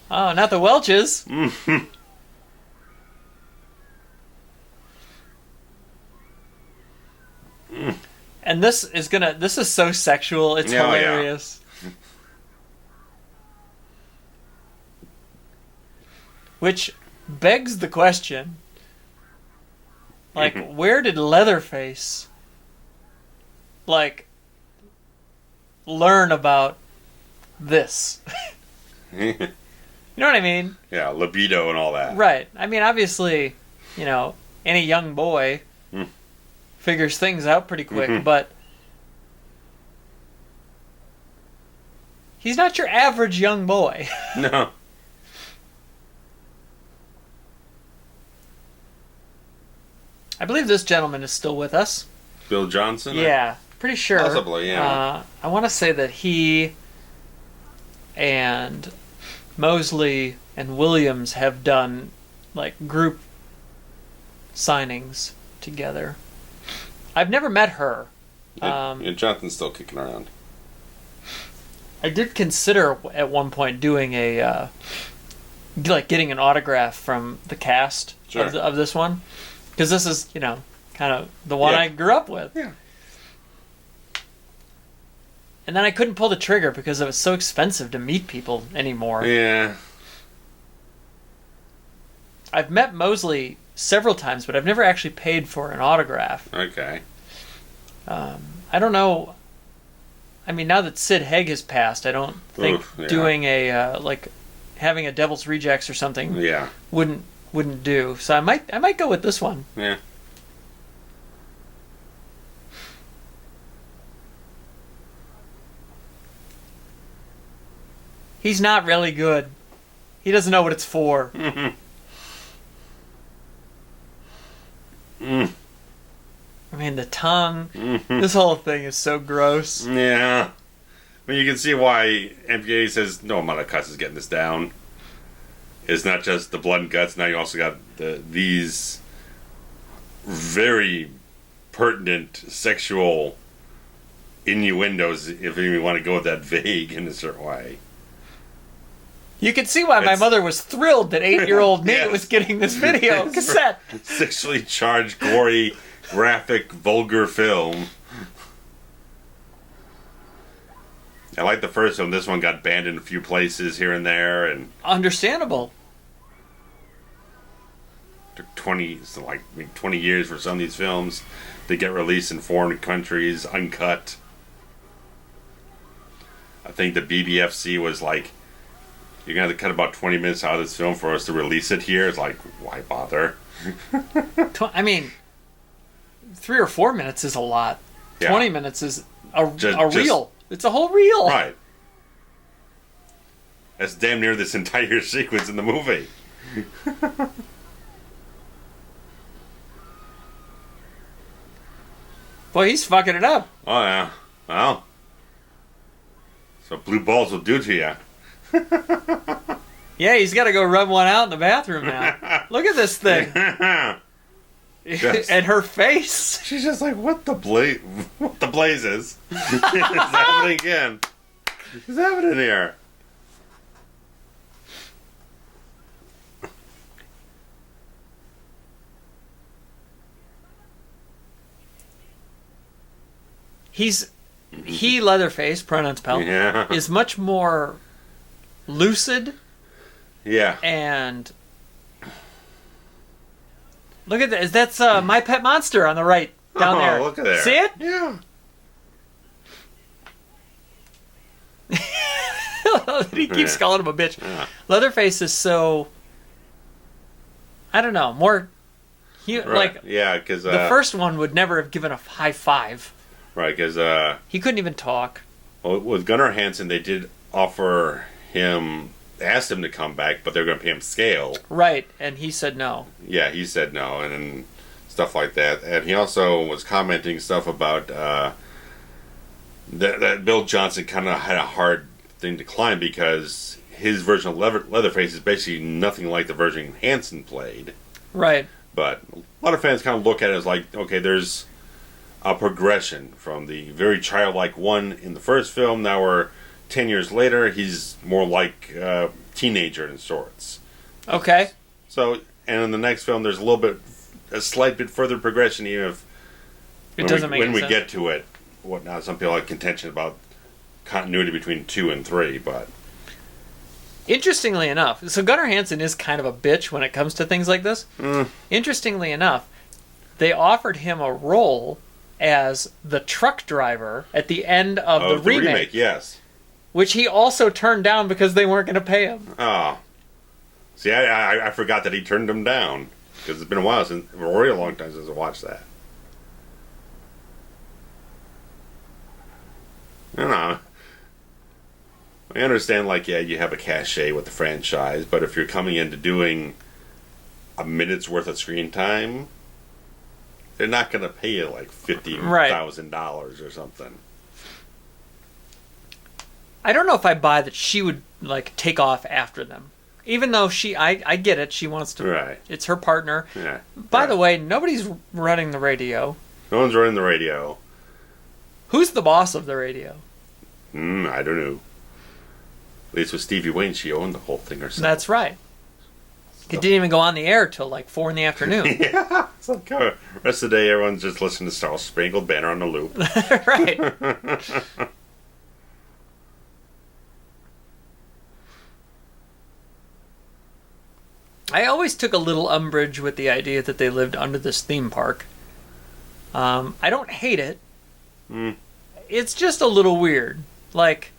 [SPEAKER 2] Oh, not the Welches. And this is so sexual, it's hilarious. Yeah. Which begs the question, like, where did Leatherface, like, learn about this? You know what I mean?
[SPEAKER 1] Yeah, libido and all that.
[SPEAKER 2] Right. I mean, obviously, any young boy figures things out pretty quick, but he's not your average young boy.
[SPEAKER 1] No.
[SPEAKER 2] I believe this gentleman is still with us.
[SPEAKER 1] Bill Johnson?
[SPEAKER 2] Yeah, pretty sure.
[SPEAKER 1] Possibly, yeah.
[SPEAKER 2] I want to say that he and Mosley and Williams have done, like, group signings together. I've never met her.
[SPEAKER 1] Jonathan's still kicking around.
[SPEAKER 2] I did consider at one point doing getting an autograph from the cast of this one. Because this is, kind of the one I grew up with.
[SPEAKER 1] Yeah.
[SPEAKER 2] And then I couldn't pull the trigger because it was so expensive to meet people anymore.
[SPEAKER 1] Yeah.
[SPEAKER 2] I've met Mosley several times, but I've never actually paid for an autograph.
[SPEAKER 1] Okay.
[SPEAKER 2] I don't know. I mean, now that Sid Haig has passed, I don't think doing having a Devil's Rejects or something wouldn't do. So I might go with this one.
[SPEAKER 1] Yeah.
[SPEAKER 2] He's not really good. He doesn't know what it's for. I mean, the tongue. This whole thing is so gross.
[SPEAKER 1] Yeah. I mean, you can see why MPA says no amount of cuts is getting this down. It's not just the blood and guts. Now you also got these very pertinent sexual innuendos, if you want to go with that vague in a certain way.
[SPEAKER 2] You can see why my mother was thrilled that 8-year-old Nate
[SPEAKER 1] yes.
[SPEAKER 2] was getting this video cassette.
[SPEAKER 1] Sexually charged, gory, graphic, vulgar film. I like the first one. This one got banned in a few places here and there, and
[SPEAKER 2] understandable.
[SPEAKER 1] Took 20 years for some of these films to get released in foreign countries, uncut. I think the BBFC was like, you're going to have to cut about 20 minutes out of this film for us to release it here. It's like, why bother?
[SPEAKER 2] I mean, 3 or 4 minutes is a lot.
[SPEAKER 1] Yeah.
[SPEAKER 2] 20 minutes is a reel. It's a whole reel.
[SPEAKER 1] Right. That's damn near this entire sequence in the movie.
[SPEAKER 2] Boy, he's fucking it up.
[SPEAKER 1] Oh, yeah. Well, so blue balls will do to you.
[SPEAKER 2] Yeah, he's got to go rub one out in the bathroom now. Look at this thing.
[SPEAKER 1] Yes.
[SPEAKER 2] And her face.
[SPEAKER 1] She's just like, what the blazes? It's happening again. What's happening here?
[SPEAKER 2] He Leatherface, pronouns pal,
[SPEAKER 1] Yeah.
[SPEAKER 2] is much more lucid.
[SPEAKER 1] Yeah.
[SPEAKER 2] And look at that. That's My Pet Monster on the right down there.
[SPEAKER 1] Look at there.
[SPEAKER 2] See it?
[SPEAKER 1] Yeah.
[SPEAKER 2] He keeps calling him a bitch.
[SPEAKER 1] Yeah.
[SPEAKER 2] Leatherface is so, I don't know, more.
[SPEAKER 1] Right.
[SPEAKER 2] Like,
[SPEAKER 1] yeah, because
[SPEAKER 2] the first one would never have given a high five.
[SPEAKER 1] Right, because
[SPEAKER 2] he couldn't even talk.
[SPEAKER 1] well, with Gunnar Hansen, they did offer him, asked him to come back, but they're going to pay him scale.
[SPEAKER 2] Right, and he said no.
[SPEAKER 1] Yeah, he said no, and stuff like that. And he also was commenting stuff about that Bill Johnson kind of had a hard thing to climb because his version of Leatherface is basically nothing like the version Hansen played.
[SPEAKER 2] Right.
[SPEAKER 1] But a lot of fans kind of look at it as like, okay, there's a progression from the very childlike one in the first film. Now we're 10 years later, he's more like a teenager in sorts.
[SPEAKER 2] Okay.
[SPEAKER 1] So, and in the next film, there's a slight bit further progression, even if
[SPEAKER 2] It doesn't make
[SPEAKER 1] when
[SPEAKER 2] any
[SPEAKER 1] we
[SPEAKER 2] sense.
[SPEAKER 1] get to it. Whatnot, some people have contention about continuity between 2 and 3, but
[SPEAKER 2] Interestingly enough, so Gunnar Hansen is kind of a bitch when it comes to things like this. Interestingly enough, they offered him a role as the truck driver at the end of the remake,
[SPEAKER 1] yes.
[SPEAKER 2] which he also turned down because they weren't going to pay him.
[SPEAKER 1] Oh. See, I forgot that he turned them down, because it's been a while since, a really long time since I watched that. I don't know. I understand, like, yeah, you have a cachet with the franchise, but if you're coming into doing a minute's worth of screen time, they're not going to pay you like $50,000 or something.
[SPEAKER 2] I don't know if I buy that she would like take off after them. Even though I get it, she wants to.
[SPEAKER 1] Right.
[SPEAKER 2] It's her partner.
[SPEAKER 1] Yeah.
[SPEAKER 2] By the way, nobody's running the radio.
[SPEAKER 1] No one's running the radio.
[SPEAKER 2] Who's the boss of the radio?
[SPEAKER 1] I don't know. At least with Stevie Wayne, she owned the whole thing herself.
[SPEAKER 2] That's right. It didn't even go on the air till like 4 p.m.
[SPEAKER 1] Yeah. It's like, rest of the day, everyone's just listening to Star Spangled Banner on the loop.
[SPEAKER 2] Right. I always took a little umbrage with the idea that they lived under this theme park. I don't hate it. It's just a little weird. Like,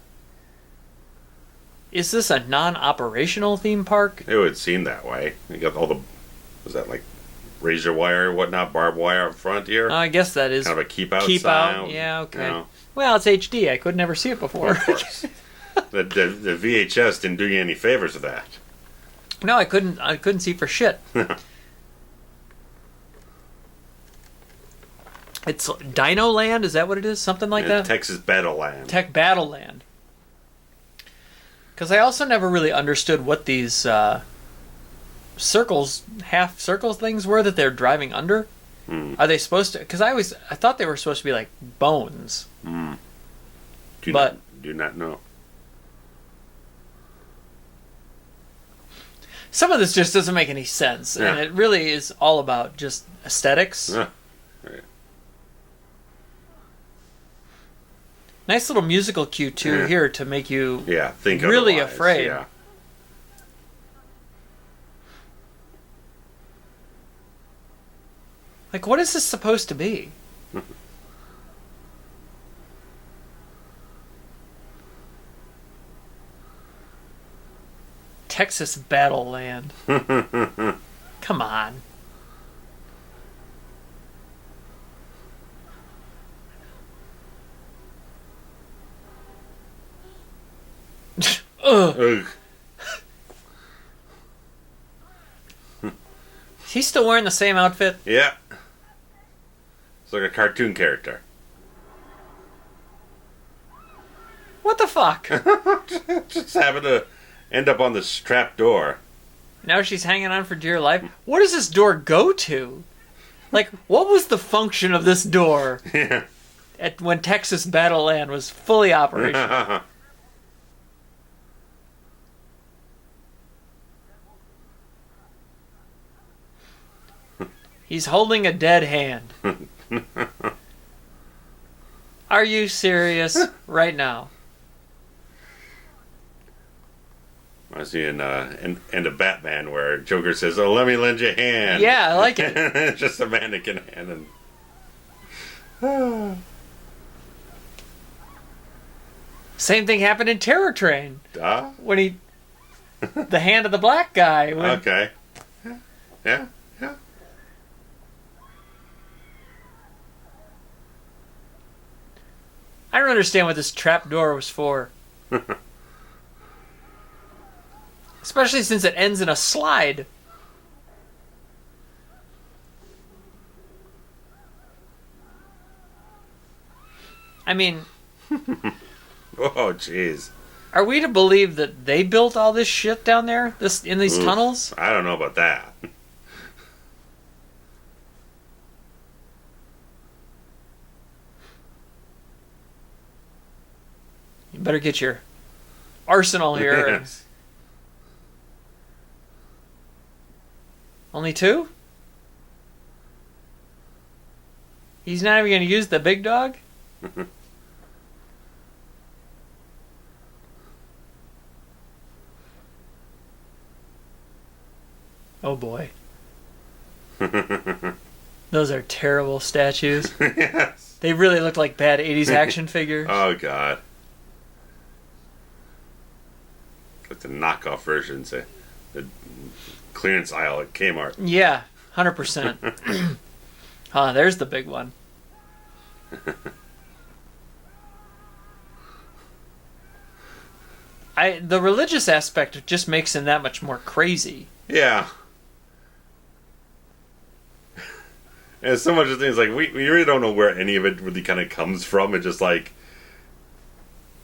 [SPEAKER 2] is this a non-operational theme park?
[SPEAKER 1] It would seem that way. You got all the, was that like razor wire or whatnot, barbed wire up front here?
[SPEAKER 2] I guess that is
[SPEAKER 1] kind of a keep out
[SPEAKER 2] keep
[SPEAKER 1] style.
[SPEAKER 2] out. Yeah, okay.
[SPEAKER 1] You know.
[SPEAKER 2] Well, it's HD. I could never see it before.
[SPEAKER 1] Of course. The VHS didn't do you any favors with that.
[SPEAKER 2] No, I couldn't see for shit. It's Dino Land, is that what it is? Something like that?
[SPEAKER 1] Texas Battleland.
[SPEAKER 2] Tech Battleland. Because I also never really understood what these circles, half circles things were that they're driving under. Are they supposed to? Because I thought they were supposed to be like bones.
[SPEAKER 1] Do not know.
[SPEAKER 2] Some of this just doesn't make any sense, and it really is all about just aesthetics.
[SPEAKER 1] Yeah. Right.
[SPEAKER 2] Nice little musical cue too here to make you
[SPEAKER 1] think
[SPEAKER 2] really
[SPEAKER 1] otherwise.
[SPEAKER 2] afraid.
[SPEAKER 1] Yeah.
[SPEAKER 2] Like, what is this supposed to be? Texas Battleland. Come on. Ugh. He's still wearing the same outfit?
[SPEAKER 1] Yeah. It's like a cartoon character.
[SPEAKER 2] What the fuck?
[SPEAKER 1] Just having to end up on this trap door.
[SPEAKER 2] Now she's hanging on for dear life. Where does this door go to? Like, what was the function of this door when Texas Battleland was fully operational? He's holding a dead hand. Are you serious right now?
[SPEAKER 1] I see in a Batman where Joker says, "Oh, let me lend you a hand."
[SPEAKER 2] Yeah, I like it.
[SPEAKER 1] It's just a mannequin hand. And
[SPEAKER 2] Same thing happened in Terror Train. When he... the hand of the black guy.
[SPEAKER 1] Okay. Yeah.
[SPEAKER 2] I don't understand what this trap door was for. Especially since it ends in a slide. I mean...
[SPEAKER 1] Oh, jeez.
[SPEAKER 2] Are we to believe that they built all this shit down there? In these tunnels?
[SPEAKER 1] I don't know about that.
[SPEAKER 2] You better get your arsenal here. And... Only two? He's not even going to use the big dog? Oh boy. Those are terrible statues.
[SPEAKER 1] Yes.
[SPEAKER 2] They really look like bad 80s action figures.
[SPEAKER 1] Oh, God. Like the knockoff versions. The clearance aisle at Kmart.
[SPEAKER 2] Yeah, 100%. There's the big one. The religious aspect just makes him that much more crazy.
[SPEAKER 1] Yeah. And so much of things like we really don't know where any of it really kind of comes from. It just like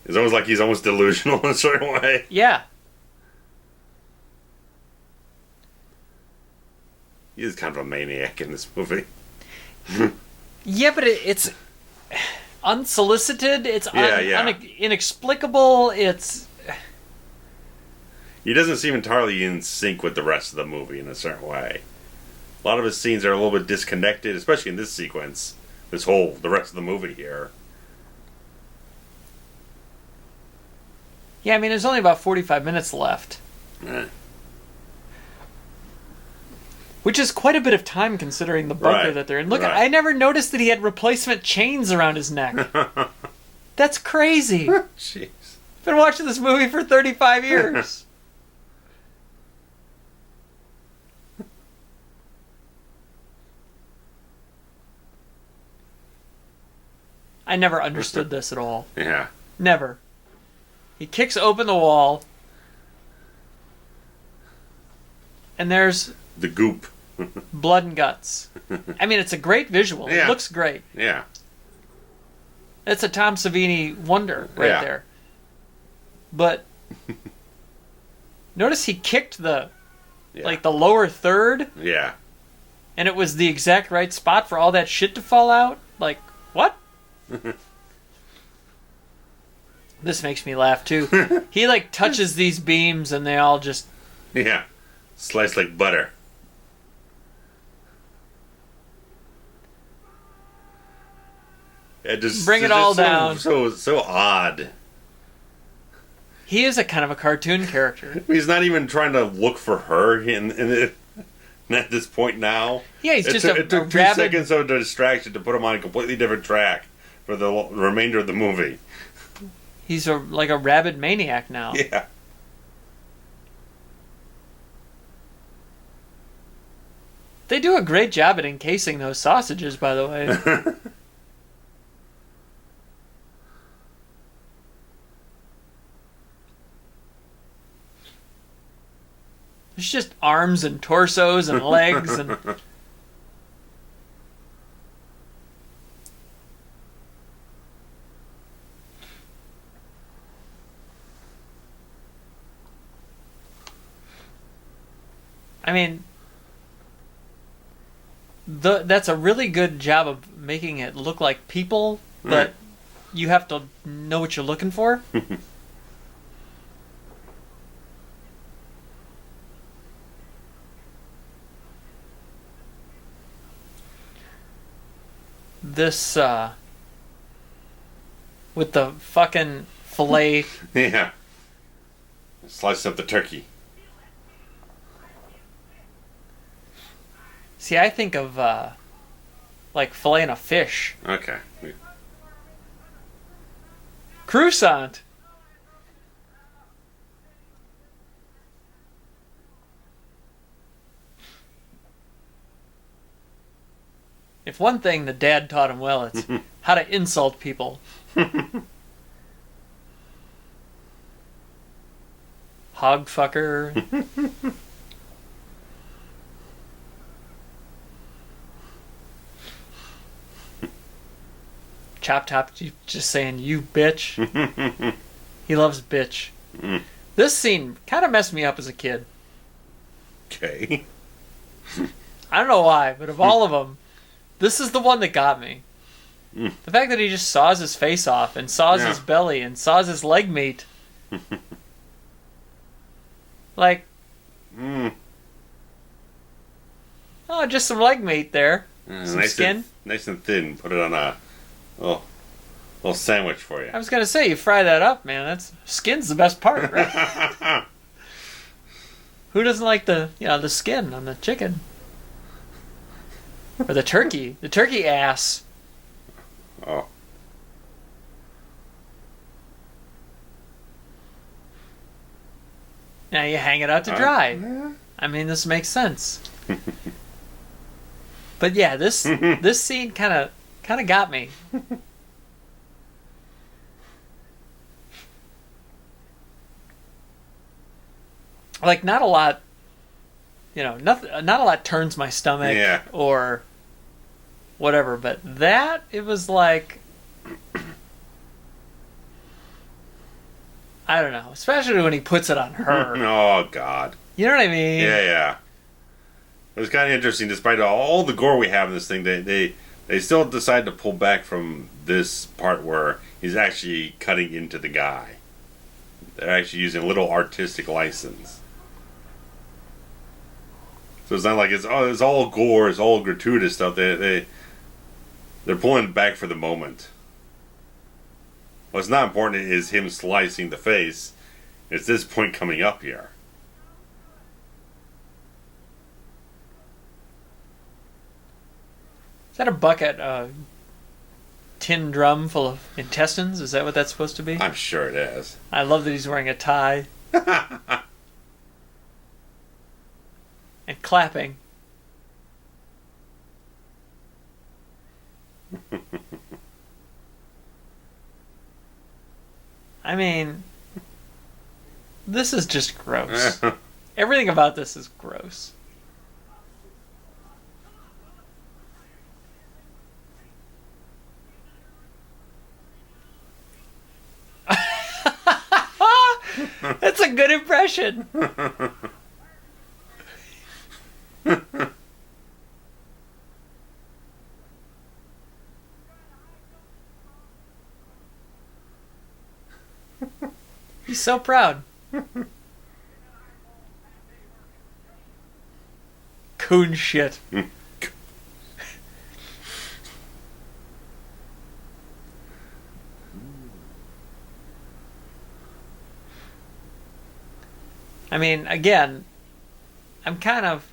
[SPEAKER 1] it's almost like he's almost delusional in a certain way.
[SPEAKER 2] Yeah.
[SPEAKER 1] He is kind of a maniac in this movie.
[SPEAKER 2] Yeah, but it's unsolicited. It's inexplicable. It's...
[SPEAKER 1] He doesn't seem entirely in sync with the rest of the movie in a certain way. A lot of his scenes are a little bit disconnected, especially in this sequence. The rest of the movie here.
[SPEAKER 2] Yeah, I mean, there's only about 45 minutes left. Which is quite a bit of time considering the bunker that they're in. Look, I never noticed that he had replacement chains around his neck. That's crazy.
[SPEAKER 1] Jeez.
[SPEAKER 2] Been watching this movie for 35 years. I never understood this at all.
[SPEAKER 1] Yeah.
[SPEAKER 2] Never. He kicks open the wall, and there's
[SPEAKER 1] the goop.
[SPEAKER 2] blood and guts. I mean, it's a great visual.
[SPEAKER 1] Yeah.
[SPEAKER 2] It looks great.
[SPEAKER 1] Yeah.
[SPEAKER 2] It's a Tom Savini wonder right there. But notice he kicked the the lower third.
[SPEAKER 1] Yeah.
[SPEAKER 2] And it was the exact right spot for all that shit to fall out. Like, what? This makes me laugh too. He like touches these beams and they all just
[SPEAKER 1] slice like butter. Just
[SPEAKER 2] bring it all down.
[SPEAKER 1] So odd.
[SPEAKER 2] He is a kind of a cartoon character.
[SPEAKER 1] He's not even trying to look for her at this point now.
[SPEAKER 2] Yeah, he's
[SPEAKER 1] it
[SPEAKER 2] just
[SPEAKER 1] it took 2 seconds of distraction to put him on a completely different track for the remainder of the movie.
[SPEAKER 2] He's like a rabid maniac now.
[SPEAKER 1] Yeah.
[SPEAKER 2] They do a great job at encasing those sausages, by the way. There's just arms and torsos and legs and... I mean, that's a really good job of making it look like people, but you have to know what you're looking for. This, with the fucking fillet.
[SPEAKER 1] Yeah. Slice up the turkey.
[SPEAKER 2] See, I think of, like filleting a fish.
[SPEAKER 1] Okay.
[SPEAKER 2] Croissant. If one thing the dad taught him well, it's how to insult people. Hog fucker. Chop Top just saying, you bitch. He loves bitch. This scene kind of messed me up as a kid.
[SPEAKER 1] Okay.
[SPEAKER 2] I don't know why, but of all of them, this is the one that got me. The fact that he just saws his face off and saws his belly and saws his leg meat. Like, oh, just some leg meat there. Some
[SPEAKER 1] nice
[SPEAKER 2] skin.
[SPEAKER 1] Nice and thin. Put it on a little sandwich for you.
[SPEAKER 2] I was going to say, you fry that up, man. Skin's the best part, right? Who doesn't like the skin on the chicken? Or the turkey. The turkey ass.
[SPEAKER 1] Oh.
[SPEAKER 2] Now you hang it out to dry. I mean, this makes sense. But yeah, this scene kind of got me. Like, not a lot, not a lot turns my stomach or whatever, but that, it was like, I don't know, especially when he puts it on her.
[SPEAKER 1] Oh, God.
[SPEAKER 2] You know what I mean?
[SPEAKER 1] Yeah. It was kind of interesting, despite all the gore we have in this thing, they still decide to pull back from this part where he's actually cutting into the guy. They're actually using a little artistic license. So it's not like it's all gore, it's all gratuitous stuff. They're pulling back for the moment. What's not important is him slicing the face. It's this point coming up here.
[SPEAKER 2] Is that a bucket, tin drum full of intestines? Is that what that's supposed to be?
[SPEAKER 1] I'm sure it is.
[SPEAKER 2] I love that he's wearing a tie. And clapping. I mean, This is just gross. Everything about this is gross. That's a good impression. He's so proud. Coon shit. I mean, again, I'm kind of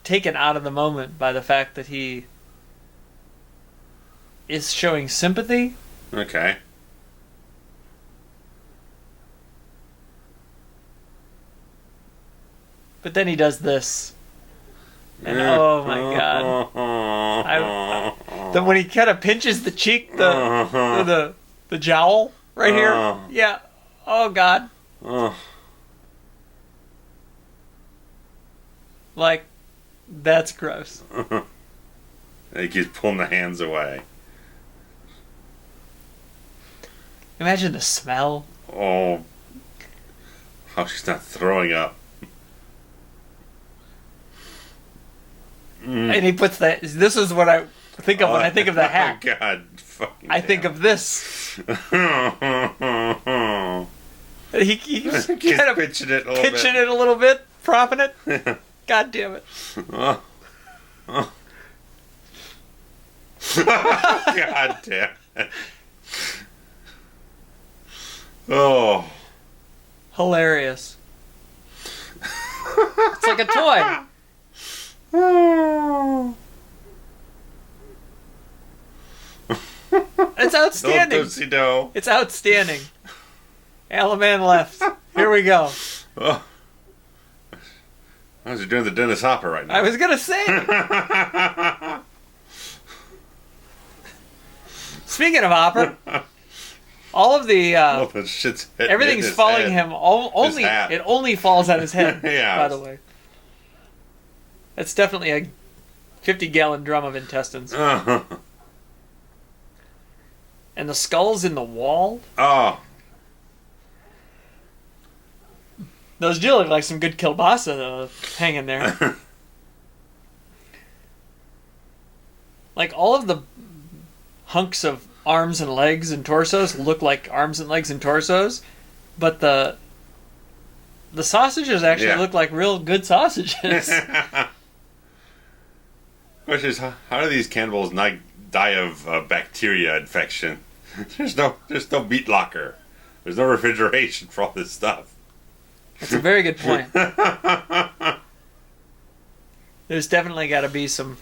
[SPEAKER 2] taken out of the moment by the fact that he is showing sympathy.
[SPEAKER 1] Okay.
[SPEAKER 2] But then he does this. And oh my god. Then when he kind of pinches the cheek, the jowl right here. Yeah. Oh god. Like, that's gross.
[SPEAKER 1] He keeps pulling the hands away.
[SPEAKER 2] Imagine the smell.
[SPEAKER 1] Oh. How she's not throwing up.
[SPEAKER 2] And he puts that. This is what I think of when I think of the hack.
[SPEAKER 1] Oh God. Fucking
[SPEAKER 2] I think of this. He keeps kind of
[SPEAKER 1] pitching it
[SPEAKER 2] a little bit, propping it. God damn it.
[SPEAKER 1] God damn it. Oh.
[SPEAKER 2] Hilarious. It's like a toy. It's outstanding.
[SPEAKER 1] Siedow.
[SPEAKER 2] It's outstanding. Alaman left. Here we go.
[SPEAKER 1] Oh. How's he doing the Dennis Hopper right now?
[SPEAKER 2] I was gonna say. Speaking of Hopper, all of the
[SPEAKER 1] shit's
[SPEAKER 2] everything's falling him. Only it only falls on his head.
[SPEAKER 1] Yeah.
[SPEAKER 2] By the way, that's definitely a 50-gallon drum of intestines. And the skull's in the wall.
[SPEAKER 1] Oh.
[SPEAKER 2] Those do look like some good kielbasa hanging there. Like, all of the hunks of arms and legs and torsos look like arms and legs and torsos, but the sausages actually look like real good sausages.
[SPEAKER 1] Question is, how do these cannibals not die of bacteria infection? There's no meat locker. There's no refrigeration for all this stuff.
[SPEAKER 2] That's a very good point. There's definitely got to be some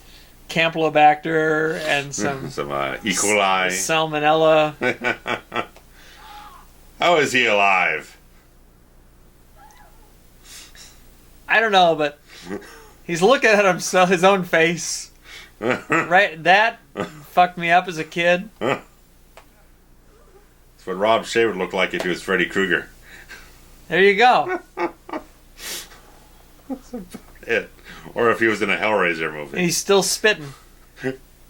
[SPEAKER 2] Campylobacter and some
[SPEAKER 1] E. coli,
[SPEAKER 2] Salmonella.
[SPEAKER 1] How is he alive?
[SPEAKER 2] I don't know, but he's looking at himself, his own face. Right, that fucked me up as a kid.
[SPEAKER 1] That's what Rob Shea would look like if he was Freddy Krueger.
[SPEAKER 2] There you go.
[SPEAKER 1] That's about it. Or if he was in a Hellraiser movie.
[SPEAKER 2] And he's still spitting.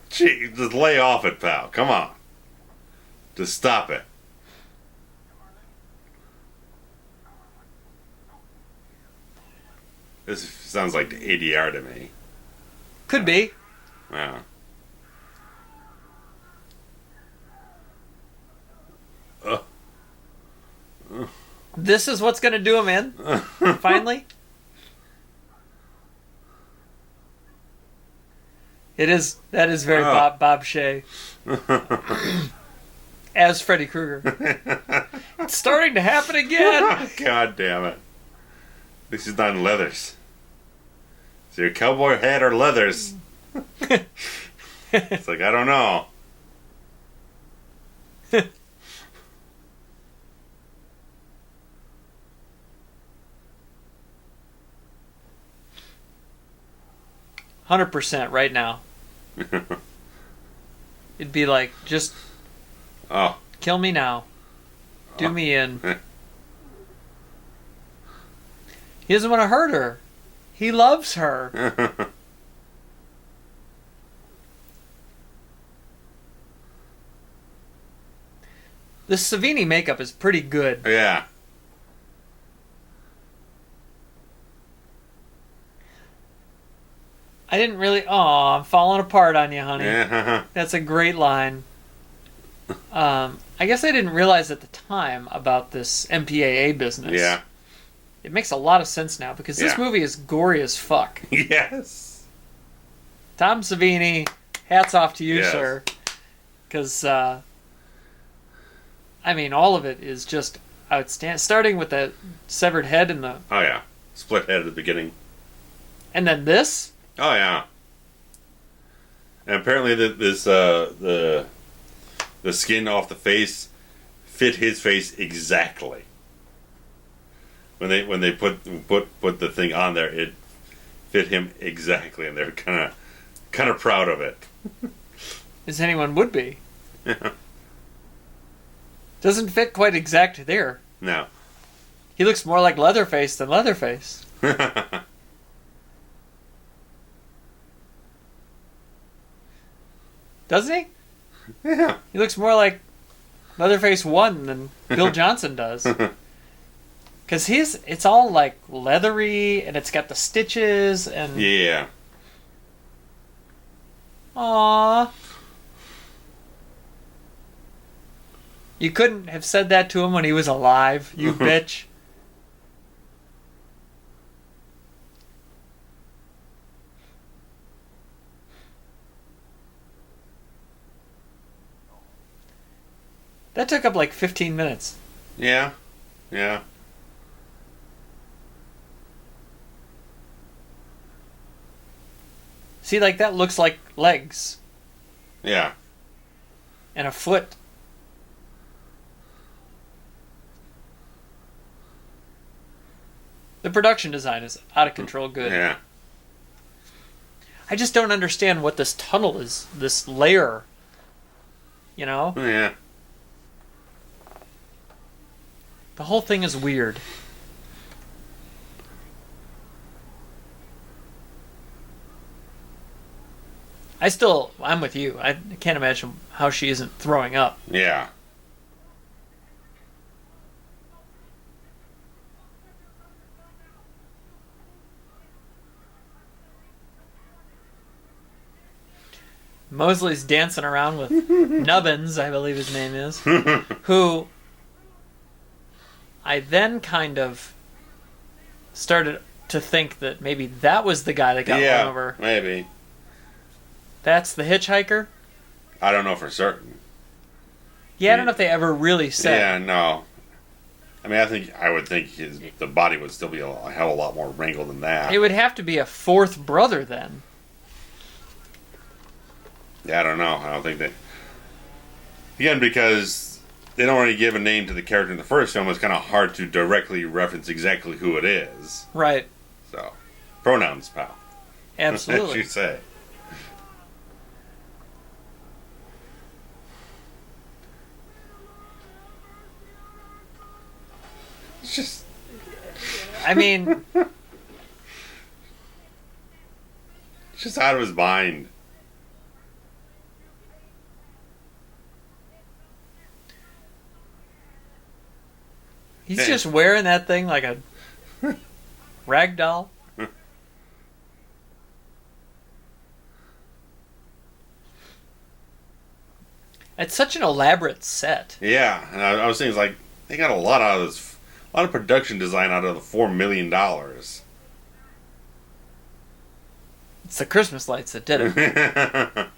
[SPEAKER 1] Gee, just lay off it, pal. Come on. Just stop it. This sounds like ADR to me.
[SPEAKER 2] Could be.
[SPEAKER 1] Yeah.
[SPEAKER 2] This is what's going to do him in. Finally. That is very Bob Shea. As Freddy Krueger. It's starting to happen again.
[SPEAKER 1] God damn it. At least he's not in leathers. Is he a cowboy hat or leathers? It's like, I don't know.
[SPEAKER 2] 100% right now. It'd be like, just kill me now. Do me in. He doesn't want to hurt her. He loves her. The Savini makeup is pretty good.
[SPEAKER 1] Yeah.
[SPEAKER 2] I didn't really... Aw, I'm falling apart on you, honey.
[SPEAKER 1] Yeah.
[SPEAKER 2] That's a great line. I guess I didn't realize at the time about this MPAA business.
[SPEAKER 1] Yeah.
[SPEAKER 2] It makes a lot of sense now, because this movie is gory as fuck.
[SPEAKER 1] Yes.
[SPEAKER 2] Tom Savini, hats off to you, sir. Because, I mean, all of it is just outstanding. Starting with the severed head and the...
[SPEAKER 1] Oh, yeah. Split head at the beginning.
[SPEAKER 2] And then this?
[SPEAKER 1] Oh, yeah. And apparently the skin off the face fit his face exactly. When they put the thing on there, it fit him exactly, and they're kind of proud of it.
[SPEAKER 2] As anyone would be. Doesn't fit quite exact there.
[SPEAKER 1] No.
[SPEAKER 2] He looks more like Leatherface than Leatherface. Doesn't he?
[SPEAKER 1] Yeah.
[SPEAKER 2] He looks more like Leatherface 1 than Bill Johnson does. Because it's all like leathery, and it's got the stitches, and...
[SPEAKER 1] Yeah.
[SPEAKER 2] Aww. You couldn't have said that to him when he was alive, you bitch. That took up like 15 minutes.
[SPEAKER 1] Yeah. Yeah.
[SPEAKER 2] See, like, that looks like legs.
[SPEAKER 1] Yeah.
[SPEAKER 2] And a foot. The production design is out of control good.
[SPEAKER 1] Yeah.
[SPEAKER 2] I just don't understand what this tunnel is, this layer. You know?
[SPEAKER 1] Yeah.
[SPEAKER 2] The whole thing is weird. I'm with you. I can't imagine how she isn't throwing up.
[SPEAKER 1] Yeah.
[SPEAKER 2] Mosley's dancing around with Nubbins, I believe his name is, who I then kind of started to think that maybe that was the guy that got run over.
[SPEAKER 1] Maybe.
[SPEAKER 2] That's the hitchhiker?
[SPEAKER 1] I don't know for certain.
[SPEAKER 2] Yeah, I don't know if they ever really said.
[SPEAKER 1] Yeah, no. I mean, I would think the body would still be a hell of a lot more wrinkled than that.
[SPEAKER 2] It would have to be a fourth brother then.
[SPEAKER 1] Yeah, I don't know. I don't think that... Again, because they don't really give a name to the character in the first film, it's kind of hard to directly reference exactly who it is.
[SPEAKER 2] Right.
[SPEAKER 1] So, pronouns, pal.
[SPEAKER 2] Absolutely.
[SPEAKER 1] As you say. It's just...
[SPEAKER 2] I mean...
[SPEAKER 1] It's just out of his mind.
[SPEAKER 2] He's just wearing that thing like a rag doll. It's such an elaborate set.
[SPEAKER 1] Yeah, and I was thinking, like, they got a lot out of this, a lot of production design out of the $4 million.
[SPEAKER 2] It's the Christmas lights that did it.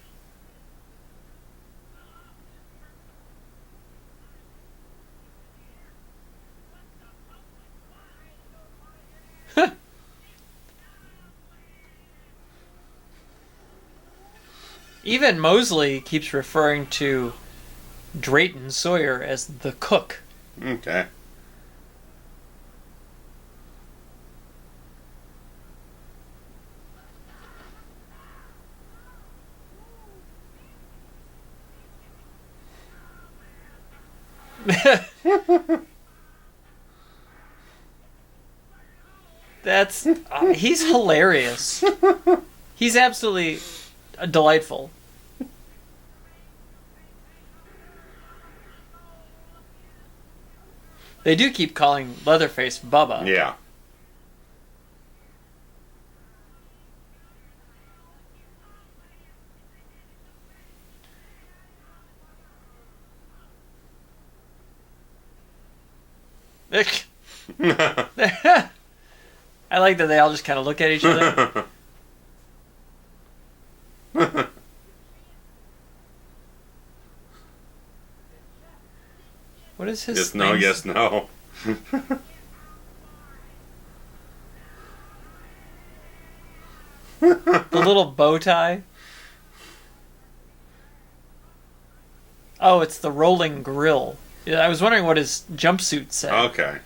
[SPEAKER 2] Even Mosley keeps referring to Drayton Sawyer as the cook.
[SPEAKER 1] Okay.
[SPEAKER 2] That's he's hilarious. He's absolutely delightful. They do keep calling Leatherface Bubba.
[SPEAKER 1] Yeah.
[SPEAKER 2] I like that they all just kind of look at each other. What is his
[SPEAKER 1] Yes, no, yes, no.
[SPEAKER 2] The little bow tie? Oh, it's the rolling grill. Yeah, I was wondering what his jumpsuit said.
[SPEAKER 1] Okay.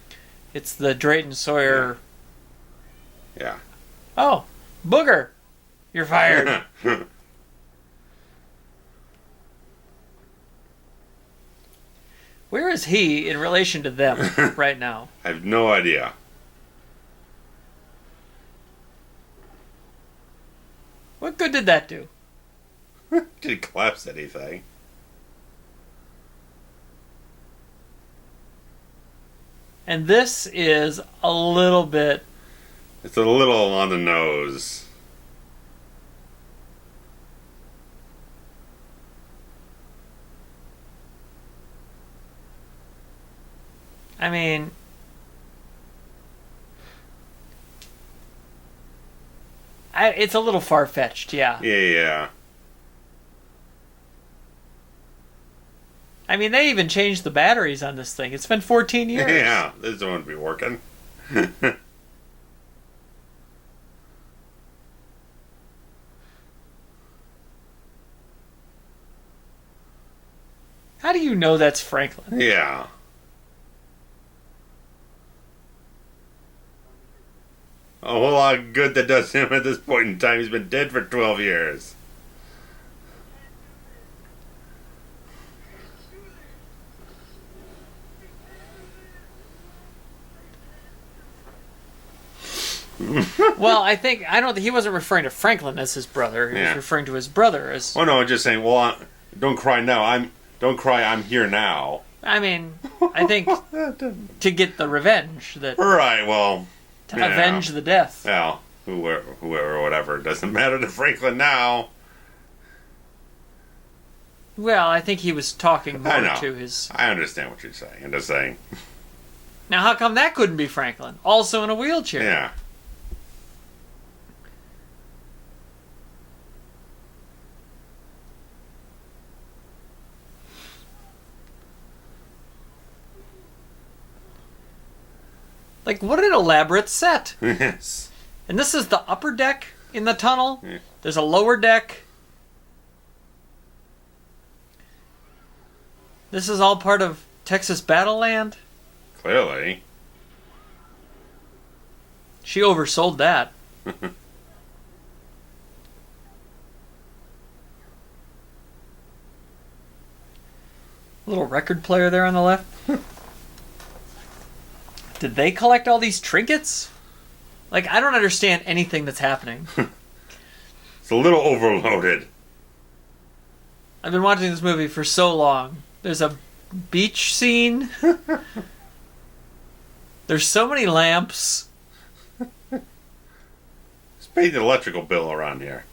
[SPEAKER 2] It's the Drayton Sawyer...
[SPEAKER 1] Yeah.
[SPEAKER 2] Oh, Booger! You're fired. Where is he in relation to them right now?
[SPEAKER 1] I have no idea.
[SPEAKER 2] What good did that do?
[SPEAKER 1] Didn't collapse anything.
[SPEAKER 2] And this is a little bit...
[SPEAKER 1] It's a little on the nose.
[SPEAKER 2] I mean... it's a little far-fetched, yeah.
[SPEAKER 1] Yeah.
[SPEAKER 2] I mean, they even changed the batteries on this thing. It's been 14 years.
[SPEAKER 1] Yeah, this won't be working.
[SPEAKER 2] How do you know that's Franklin?
[SPEAKER 1] Yeah. A whole lot of good that does him at this point in time. He's been dead for 12 years.
[SPEAKER 2] Well, I don't think he wasn't referring to Franklin as his brother. He was referring to his brother as...
[SPEAKER 1] Oh no, I'm just saying, well, don't cry now. Don't cry, I'm here now.
[SPEAKER 2] I mean, I think to get the revenge that...
[SPEAKER 1] Right, well...
[SPEAKER 2] To avenge the death.
[SPEAKER 1] Well, whoever, whatever. It doesn't matter to Franklin now.
[SPEAKER 2] Well, I think he was talking more to his...
[SPEAKER 1] I understand what you're saying. I'm just saying.
[SPEAKER 2] Now, how come that couldn't be Franklin? Also in a wheelchair.
[SPEAKER 1] Yeah.
[SPEAKER 2] Like, what an elaborate set.
[SPEAKER 1] Yes.
[SPEAKER 2] And this is the upper deck in the tunnel.
[SPEAKER 1] Yeah.
[SPEAKER 2] There's a lower deck. This is all part of Texas Battleland.
[SPEAKER 1] Clearly.
[SPEAKER 2] She oversold that. Little record player there on the left. Did they collect all these trinkets? Like, I don't understand anything that's happening.
[SPEAKER 1] It's a little overloaded.
[SPEAKER 2] I've been watching this movie for so long. There's a beach scene. There's so many lamps.
[SPEAKER 1] Just pay the electrical bill around here.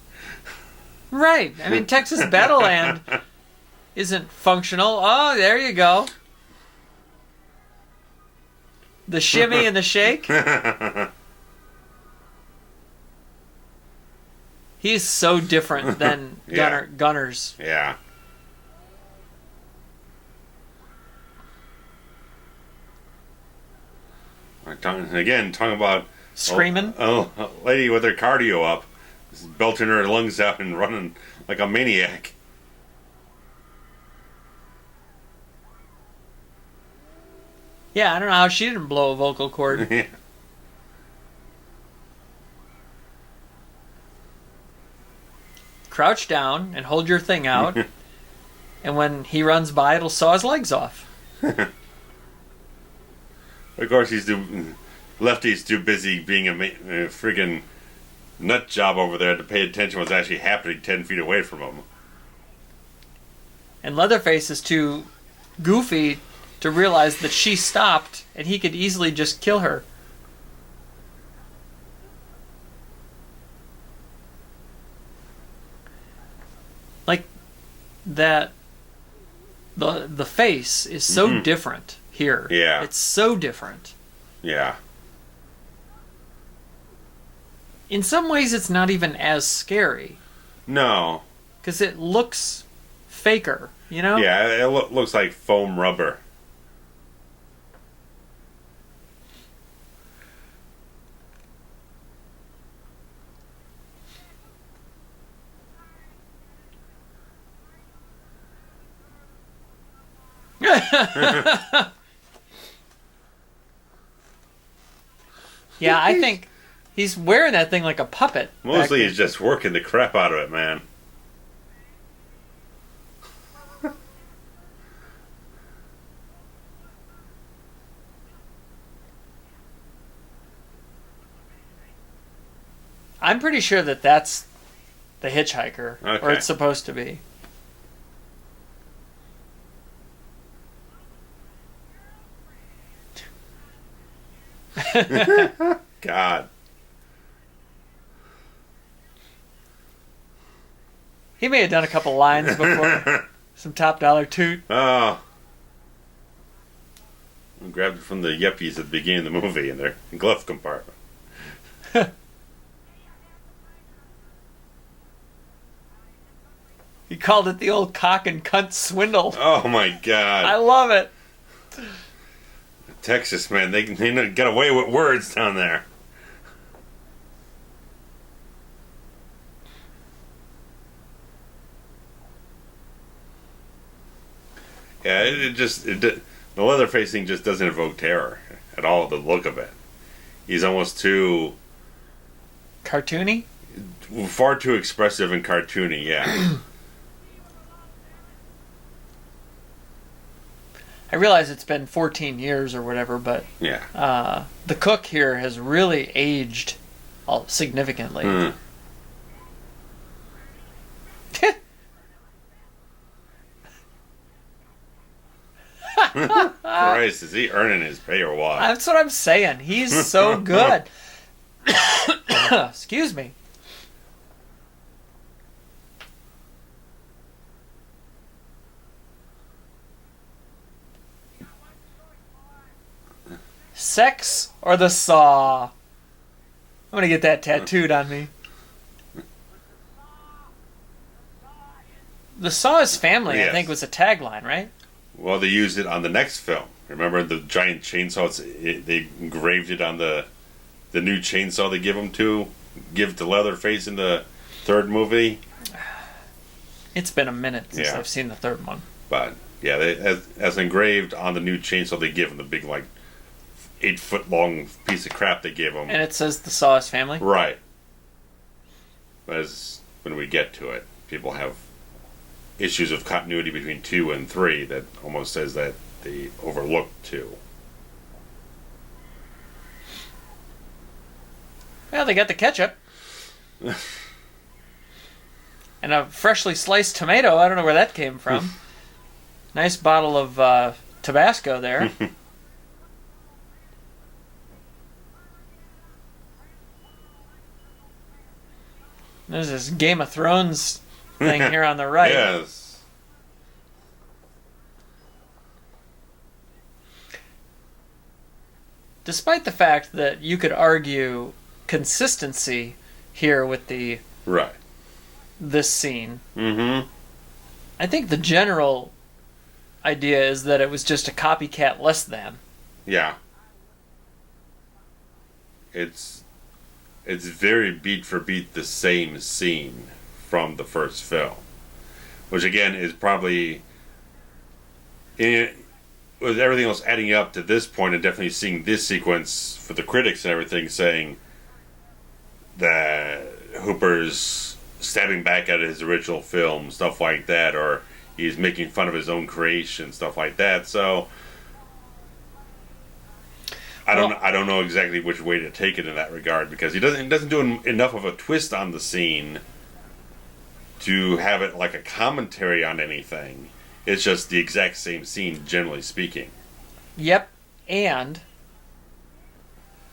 [SPEAKER 2] Right. I mean, Texas Battleland isn't functional. Oh, there you go. The shimmy and the shake. He's so different than Gunners.
[SPEAKER 1] Yeah. Talking about
[SPEAKER 2] screaming.
[SPEAKER 1] A lady with her cardio up, belching her lungs out and running like a maniac.
[SPEAKER 2] Yeah, I don't know how she didn't blow a vocal cord.
[SPEAKER 1] Yeah.
[SPEAKER 2] Crouch down and hold your thing out. And when he runs by, it'll saw his legs off.
[SPEAKER 1] Of course, he's doing Lefty's too busy being a friggin' nut job over there to pay attention to what's actually happening 10 feet away from him.
[SPEAKER 2] And Leatherface is too goofy to realize that she stopped and he could easily just kill her. Like that the face is so different here.
[SPEAKER 1] Yeah.
[SPEAKER 2] It's so different.
[SPEAKER 1] Yeah.
[SPEAKER 2] In some ways it's not even as scary.
[SPEAKER 1] No.
[SPEAKER 2] Because it looks faker, you know?
[SPEAKER 1] Yeah, it looks like foam rubber.
[SPEAKER 2] Yeah, I think he's wearing that thing like a puppet.
[SPEAKER 1] Mosley is just working the crap out of it, man.
[SPEAKER 2] I'm pretty sure that that's the hitchhiker, or it's supposed to be.
[SPEAKER 1] God.
[SPEAKER 2] He may have done a couple lines before. Some top dollar toot.
[SPEAKER 1] Oh. I grabbed it from the yuppies at the beginning of the movie in their glove compartment.
[SPEAKER 2] He called it the old cock and cunt swindle.
[SPEAKER 1] Oh my God.
[SPEAKER 2] I love it.
[SPEAKER 1] Texas, man, they get away with words down there. Yeah, the Leatherface thing just doesn't evoke terror at all, the look of it. He's almost too...
[SPEAKER 2] Cartoony?
[SPEAKER 1] Far too expressive and cartoony, yeah.
[SPEAKER 2] I realize it's been 14 years or whatever, but
[SPEAKER 1] yeah,
[SPEAKER 2] the cook here has really aged significantly.
[SPEAKER 1] Mm. Christ, is he earning his pay or what?
[SPEAKER 2] That's what I'm saying. He's so good. Excuse me. Sex or the saw? I'm gonna get that tattooed on me. The Saw is family, yes. I think was a tagline, right?
[SPEAKER 1] Well, they used it on the next film. Remember the giant chainsaw? They engraved it on the new chainsaw they give to Leatherface in the third movie.
[SPEAKER 2] It's been a minute since I've seen the third one.
[SPEAKER 1] But yeah, as engraved on the new chainsaw they give him, the big 8-foot long piece of crap they gave him.
[SPEAKER 2] And it says the Saw is family?
[SPEAKER 1] Right. But when we get to it, people have issues of continuity between 2 and 3 that almost says that they overlooked 2.
[SPEAKER 2] Well, they got the ketchup. And a freshly sliced tomato. I don't know where that came from. Nice bottle of Tabasco there. There's this Game of Thrones thing here on the right.
[SPEAKER 1] Yes.
[SPEAKER 2] Despite the fact that you could argue consistency here with this scene, I think the general idea is that it was just a copycat less than.
[SPEAKER 1] Yeah. It's very beat for beat the same scene from the first film, which again is probably, with everything else adding up to this point, and definitely seeing this sequence for the critics and everything saying that Hooper's stabbing back at his original film, stuff like that, or he's making fun of his own creation, stuff like that. So, I don't know exactly which way to take it in that regard, because he doesn't do enough of a twist on the scene to have it like a commentary on anything. It's just the exact same scene, generally speaking.
[SPEAKER 2] Yep, and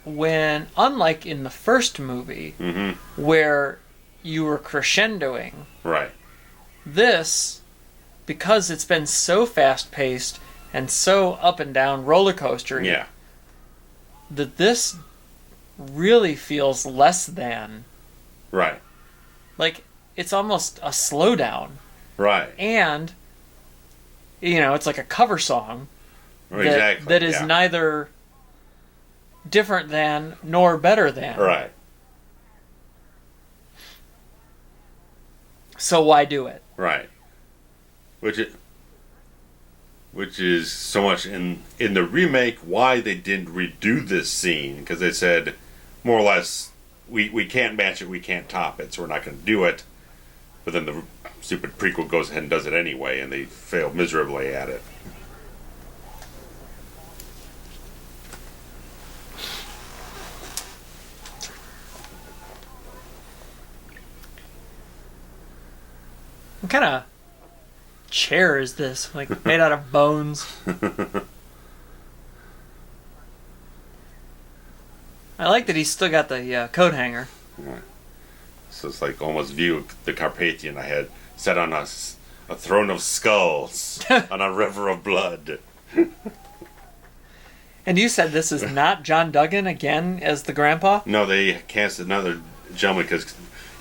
[SPEAKER 2] when, unlike in the first movie, where you were crescendoing,
[SPEAKER 1] right?
[SPEAKER 2] This, because it's been so fast-paced and so up and down roller coastery,
[SPEAKER 1] yeah,
[SPEAKER 2] that this really feels less than.
[SPEAKER 1] Right.
[SPEAKER 2] Like, it's almost a slowdown.
[SPEAKER 1] Right.
[SPEAKER 2] And, it's like a cover song
[SPEAKER 1] exactly.
[SPEAKER 2] that is neither different than nor better than.
[SPEAKER 1] Right.
[SPEAKER 2] So why do it?
[SPEAKER 1] Right. Which is so much in the remake why they didn't redo this scene, because they said more or less we can't match it, we can't top it, so we're not going to do it. But then the stupid prequel goes ahead and does it anyway, and they fail miserably at it.
[SPEAKER 2] What kind of chair is this? Like, made out of bones? I like that he's still got the coat hanger.
[SPEAKER 1] Yeah. So it's like almost view the Carpathian I had set on a throne of skulls on a river of blood.
[SPEAKER 2] And you said this is not John Duggan again as the grandpa?
[SPEAKER 1] No, they cast another gentleman because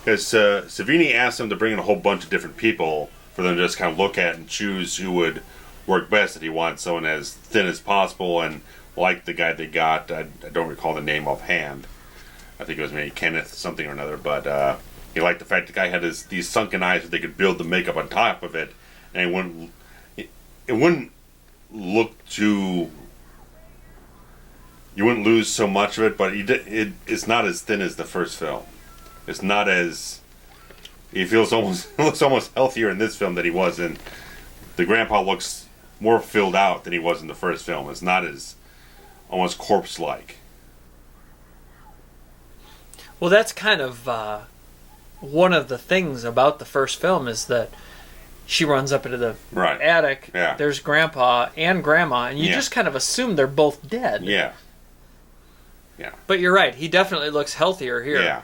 [SPEAKER 1] Savini asked them to bring in a whole bunch of different people for them to just kind of look at and choose who would work best. That he wanted someone as thin as possible, and like the guy they got, I don't recall the name offhand. I think it was maybe Kenneth something or another, but he liked the fact the guy had these sunken eyes that they could build the makeup on top of it, and it wouldn't look too. You wouldn't lose so much of it, but it's not as thin as the first film. It's not as. He looks almost healthier in this film than he was in. The grandpa looks more filled out than he was in the first film. It's not as almost corpse-like.
[SPEAKER 2] Well, that's kind of one of the things about the first film is that she runs up into the attic.
[SPEAKER 1] Yeah.
[SPEAKER 2] There's Grandpa and Grandma, and you just kind of assume they're both dead.
[SPEAKER 1] Yeah. Yeah.
[SPEAKER 2] But you're right. He definitely looks healthier here.
[SPEAKER 1] Yeah.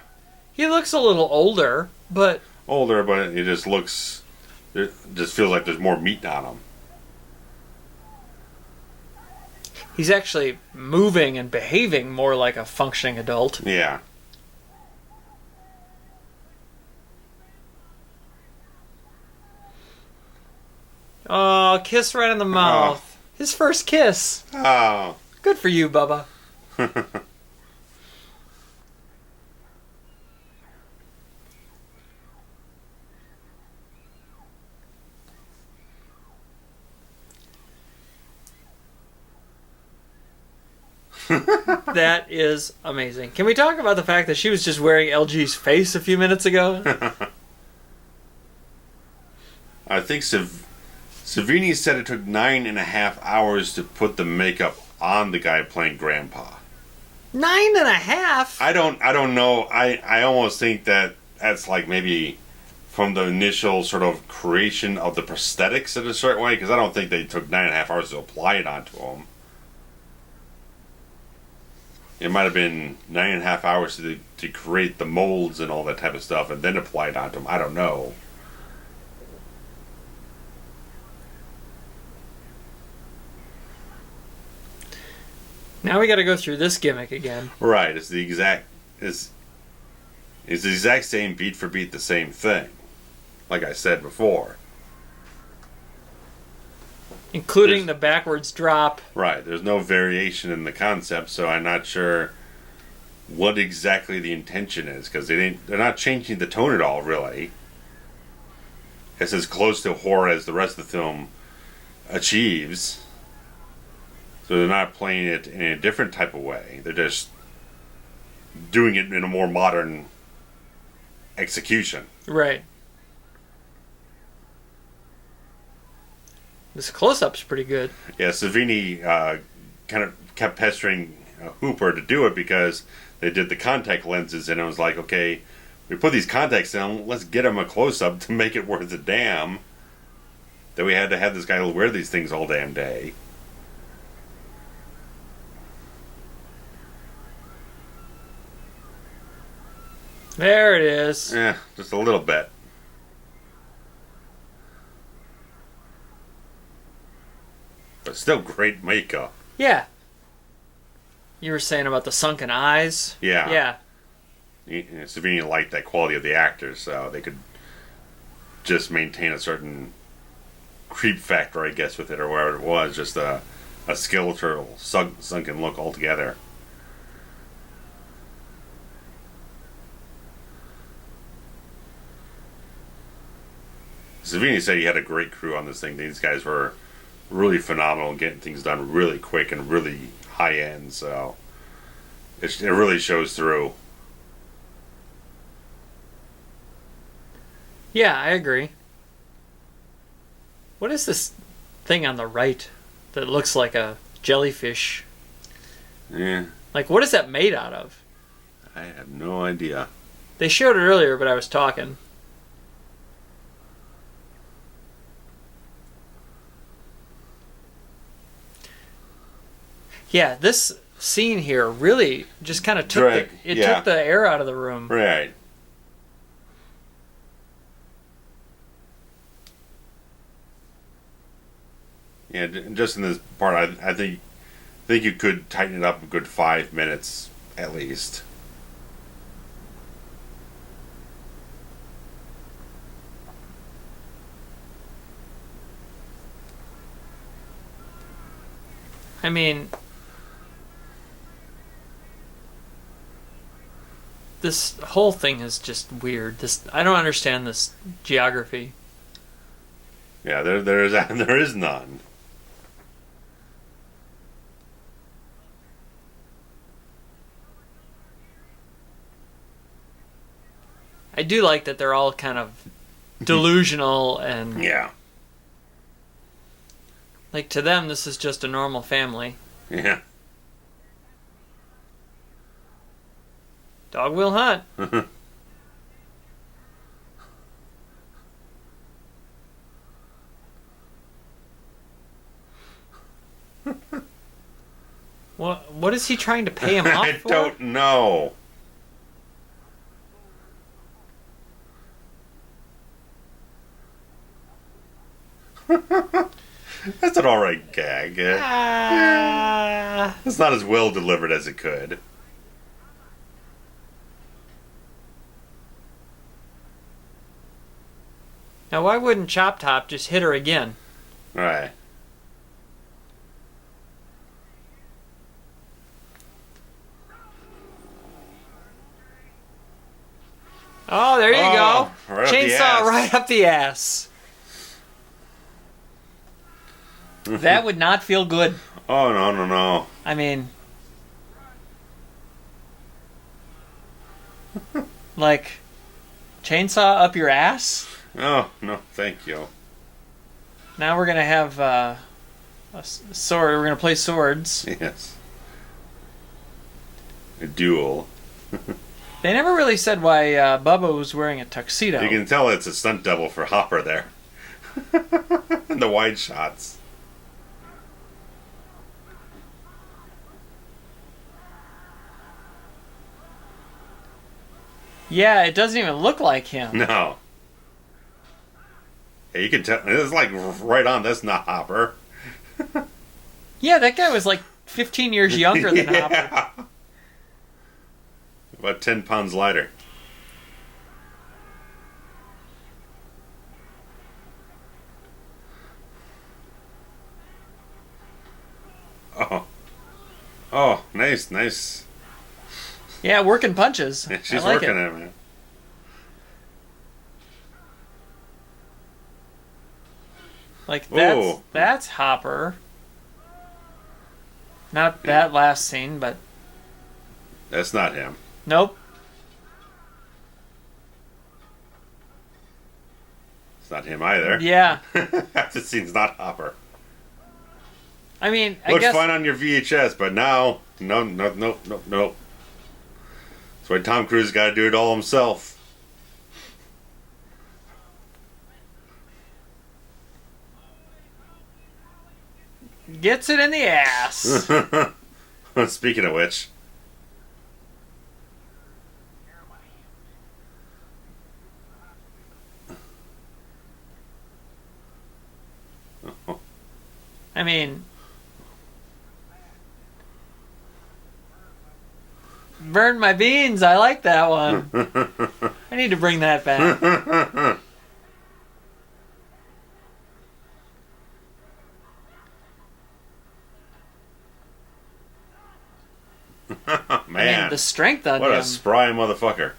[SPEAKER 2] He looks a little older, but...
[SPEAKER 1] It just looks... It just feels like there's more meat on him.
[SPEAKER 2] He's actually moving and behaving more like a functioning adult.
[SPEAKER 1] Yeah.
[SPEAKER 2] Oh, kiss right in the mouth. Oh. His first kiss.
[SPEAKER 1] Oh.
[SPEAKER 2] Good for you, Bubba. That is amazing. Can we talk about the fact that she was just wearing LG's face a few minutes ago?
[SPEAKER 1] I think Savini said it took 9.5 hours to put the makeup on the guy playing Grandpa.
[SPEAKER 2] 9.5?
[SPEAKER 1] I don't know. I almost think that's like maybe from the initial sort of creation of the prosthetics in a certain way, because I don't think they took 9.5 hours to apply it onto him. It might have been 9.5 hours to create the molds and all that type of stuff, and then apply it onto him. I don't know.
[SPEAKER 2] Now we got to go through this gimmick again.
[SPEAKER 1] Right. It's the exact same beat for beat the same thing. Like I said before.
[SPEAKER 2] Including the backwards drop.
[SPEAKER 1] Right. There's no variation in the concept, so I'm not sure what exactly the intention is, because they're not changing the tone at all, really. It's as close to horror as the rest of the film achieves. So they're not playing it in a different type of way. They're just doing it in a more modern execution.
[SPEAKER 2] Right. This close-up's pretty good.
[SPEAKER 1] Yeah, Savini kind of kept pestering a hooper to do it because they did the contact lenses, and it was like, okay, we put these contacts down, let's get them a close-up to make it worth a damn that we had to have this guy wear these things all damn day.
[SPEAKER 2] There it is.
[SPEAKER 1] Yeah, just a little bit. But still great makeup.
[SPEAKER 2] Yeah. You were saying about the sunken eyes?
[SPEAKER 1] Yeah.
[SPEAKER 2] Yeah.
[SPEAKER 1] Savini liked that quality of the actors, so they could just maintain a certain creep factor, I guess, with it, or whatever it was. Just a skeletal, sunken look altogether. Savini said he had a great crew on this thing. These guys were really phenomenal, getting things done really quick and really high end, so it really shows through.
[SPEAKER 2] Yeah, I agree. What is this thing on the right that looks like a jellyfish?
[SPEAKER 1] Yeah.
[SPEAKER 2] Like, what is that made out of?
[SPEAKER 1] I have no idea.
[SPEAKER 2] They showed it earlier, but I was talking. Yeah, this scene here really just kind of took took the air out of the room.
[SPEAKER 1] Right. Yeah, just in this part, I think you could tighten it up a good 5 minutes at least.
[SPEAKER 2] I mean, this whole thing is just weird. I don't understand this geography.
[SPEAKER 1] Yeah, there is none.
[SPEAKER 2] I do like that they're all kind of delusional and
[SPEAKER 1] Yeah.
[SPEAKER 2] like to them this is just a normal family.
[SPEAKER 1] Yeah.
[SPEAKER 2] Dog will hunt. What is he trying to pay him off for?
[SPEAKER 1] I don't know. That's an alright gag. It's not as well delivered as it could.
[SPEAKER 2] Now why wouldn't Chop Top just hit her again?
[SPEAKER 1] Right.
[SPEAKER 2] Oh, there you go.
[SPEAKER 1] Right
[SPEAKER 2] Chainsaw right up the ass. That would not feel good.
[SPEAKER 1] Oh, no.
[SPEAKER 2] I mean, like, chainsaw up your ass?
[SPEAKER 1] Oh, no, thank you.
[SPEAKER 2] Now we're going to have a sword. We're going to play swords.
[SPEAKER 1] Yes. A duel.
[SPEAKER 2] They never really said why Bubba was wearing a tuxedo.
[SPEAKER 1] You can tell it's a stunt double for Hopper there. The wide shots.
[SPEAKER 2] Yeah, it doesn't even look like him.
[SPEAKER 1] No. Yeah, you can tell. It's like right on. That's not Hopper.
[SPEAKER 2] Yeah, that guy was like 15 years younger than Hopper.
[SPEAKER 1] About 10 pounds lighter. Oh, nice.
[SPEAKER 2] Yeah, working punches.
[SPEAKER 1] She's
[SPEAKER 2] I like
[SPEAKER 1] working
[SPEAKER 2] it.
[SPEAKER 1] at it.
[SPEAKER 2] Like
[SPEAKER 1] Ooh.
[SPEAKER 2] that's Hopper. Not that last scene, but
[SPEAKER 1] That's not him.
[SPEAKER 2] nope.
[SPEAKER 1] It's not him either.
[SPEAKER 2] Yeah.
[SPEAKER 1] That scene's not Hopper.
[SPEAKER 2] I mean, I
[SPEAKER 1] Looks
[SPEAKER 2] guess
[SPEAKER 1] fine on your VHS, but now, no. That's why Tom Cruise got to do it all himself.
[SPEAKER 2] gets it in the ass.
[SPEAKER 1] Speaking of which.
[SPEAKER 2] I mean, burn my beans. I like that one. I need to bring that back.
[SPEAKER 1] Man,
[SPEAKER 2] I mean, the strength on
[SPEAKER 1] what
[SPEAKER 2] him.
[SPEAKER 1] a spry motherfucker.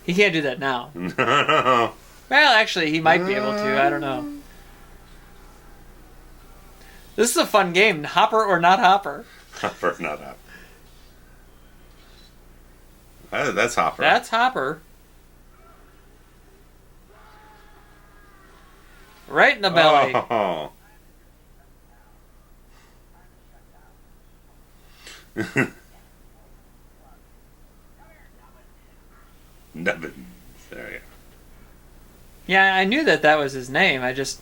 [SPEAKER 2] He can't do that now.
[SPEAKER 1] No.
[SPEAKER 2] Well, actually, he might be able to. I don't know. This is a fun game. Hopper or not Hopper?
[SPEAKER 1] Hopper, not Hopper. That's Hopper.
[SPEAKER 2] That's Hopper. Right in the belly.
[SPEAKER 1] Oh. Nubbins. There you go.
[SPEAKER 2] Yeah, I knew that was his name. I just...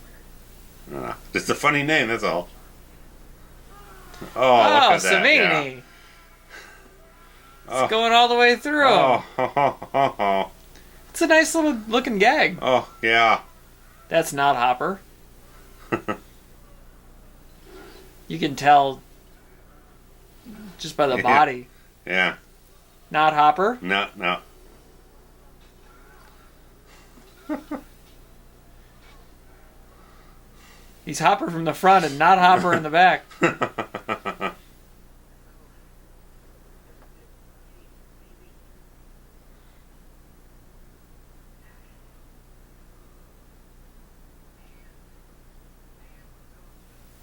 [SPEAKER 1] Just a funny name, that's all. Oh,
[SPEAKER 2] Oh,
[SPEAKER 1] look at
[SPEAKER 2] Savini.
[SPEAKER 1] that.
[SPEAKER 2] It's going all the way through.
[SPEAKER 1] Oh.
[SPEAKER 2] It's a nice little looking gag.
[SPEAKER 1] Oh, yeah.
[SPEAKER 2] That's not Hopper. You can tell just by the body.
[SPEAKER 1] Yeah.
[SPEAKER 2] Not Hopper.
[SPEAKER 1] No.
[SPEAKER 2] He's Hopper from the front and not Hopper in the back.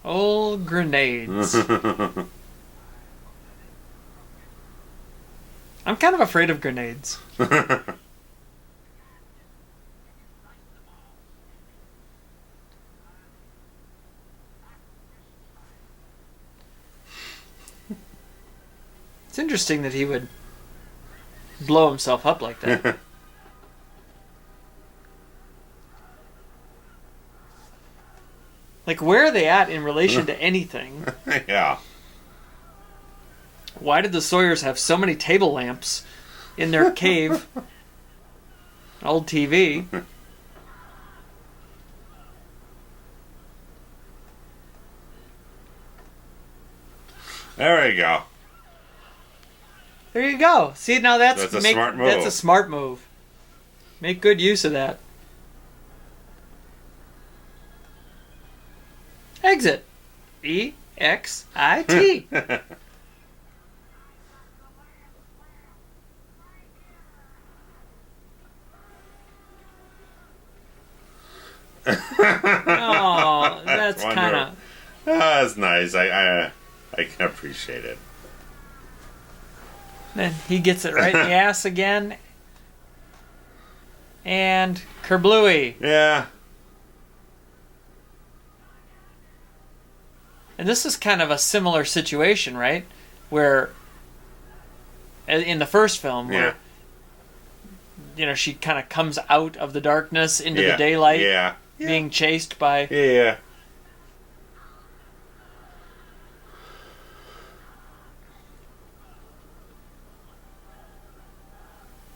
[SPEAKER 2] Old grenades. I'm kind of afraid of grenades. It's interesting that he would blow himself up like that. Like, where are they at in relation to anything?
[SPEAKER 1] Yeah.
[SPEAKER 2] Why did the Sawyers have so many table lamps in their cave? Old TV.
[SPEAKER 1] There we go.
[SPEAKER 2] There you go. See, now that's
[SPEAKER 1] a smart move.
[SPEAKER 2] That's a smart move. Make good use of that. Exit. E-X-I-T. Oh, that's kind of...
[SPEAKER 1] That's nice. I can appreciate it.
[SPEAKER 2] Then he gets it right in the ass again. And kerblooey.
[SPEAKER 1] Yeah.
[SPEAKER 2] And this is kind of a similar situation, right? Where in the first film, where she kind of comes out of the darkness into the daylight, being chased by...
[SPEAKER 1] Yeah.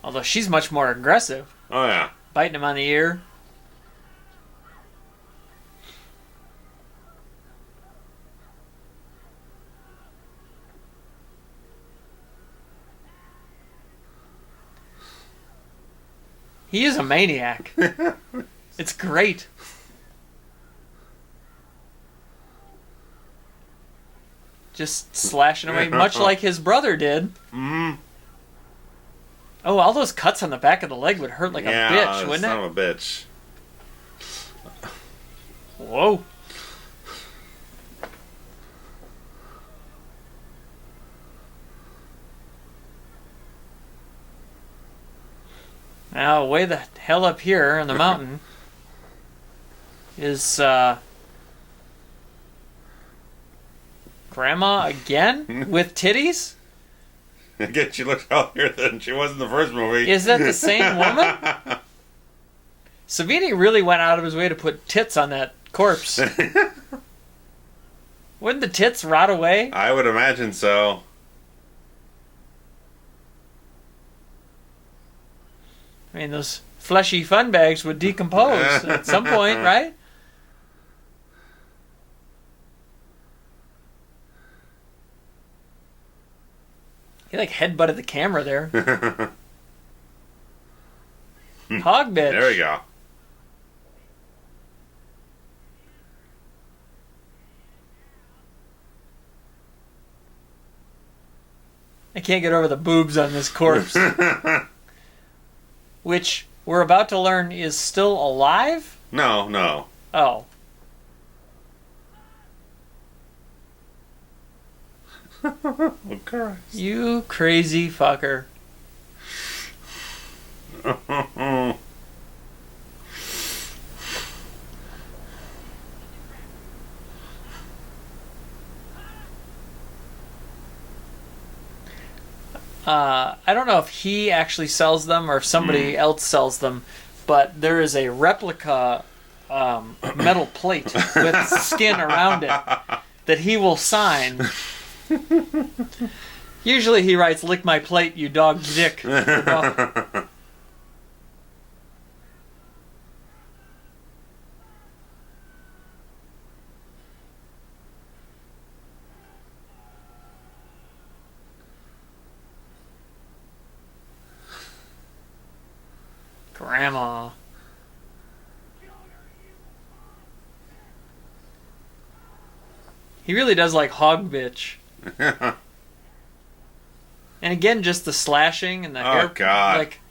[SPEAKER 2] Although she's much more aggressive.
[SPEAKER 1] Oh, yeah.
[SPEAKER 2] Biting him on the ear. He is a maniac. It's great. Just slashing away, much like his brother did.
[SPEAKER 1] Mm-hmm.
[SPEAKER 2] Oh, all those cuts on the back of the leg would hurt like a bitch, wouldn't it?
[SPEAKER 1] Son of a bitch.
[SPEAKER 2] Whoa. Now, way the hell up here on the mountain is Grandma again? With titties?
[SPEAKER 1] Again, she looked healthier than she was in the first movie.
[SPEAKER 2] Is that the same woman? Savini really went out of his way to put tits on that corpse. Wouldn't the tits rot away?
[SPEAKER 1] I would imagine so.
[SPEAKER 2] I mean, those fleshy fun bags would decompose at some point, right? He like headbutted the camera there. Hog bitch.
[SPEAKER 1] There we go.
[SPEAKER 2] I can't get over the boobs on this corpse. Which we're about to learn is still alive?
[SPEAKER 1] No.
[SPEAKER 2] Oh.
[SPEAKER 1] Oh, Christ.
[SPEAKER 2] You crazy fucker. I don't know if he actually sells them or if somebody else sells them, but there is a replica metal plate with skin around it that he will sign. Usually he writes, "Lick my plate, you dog dick." Grandma. He really does like hog bitch. And again, just the slashing and the hair.
[SPEAKER 1] Oh, God.
[SPEAKER 2] Like,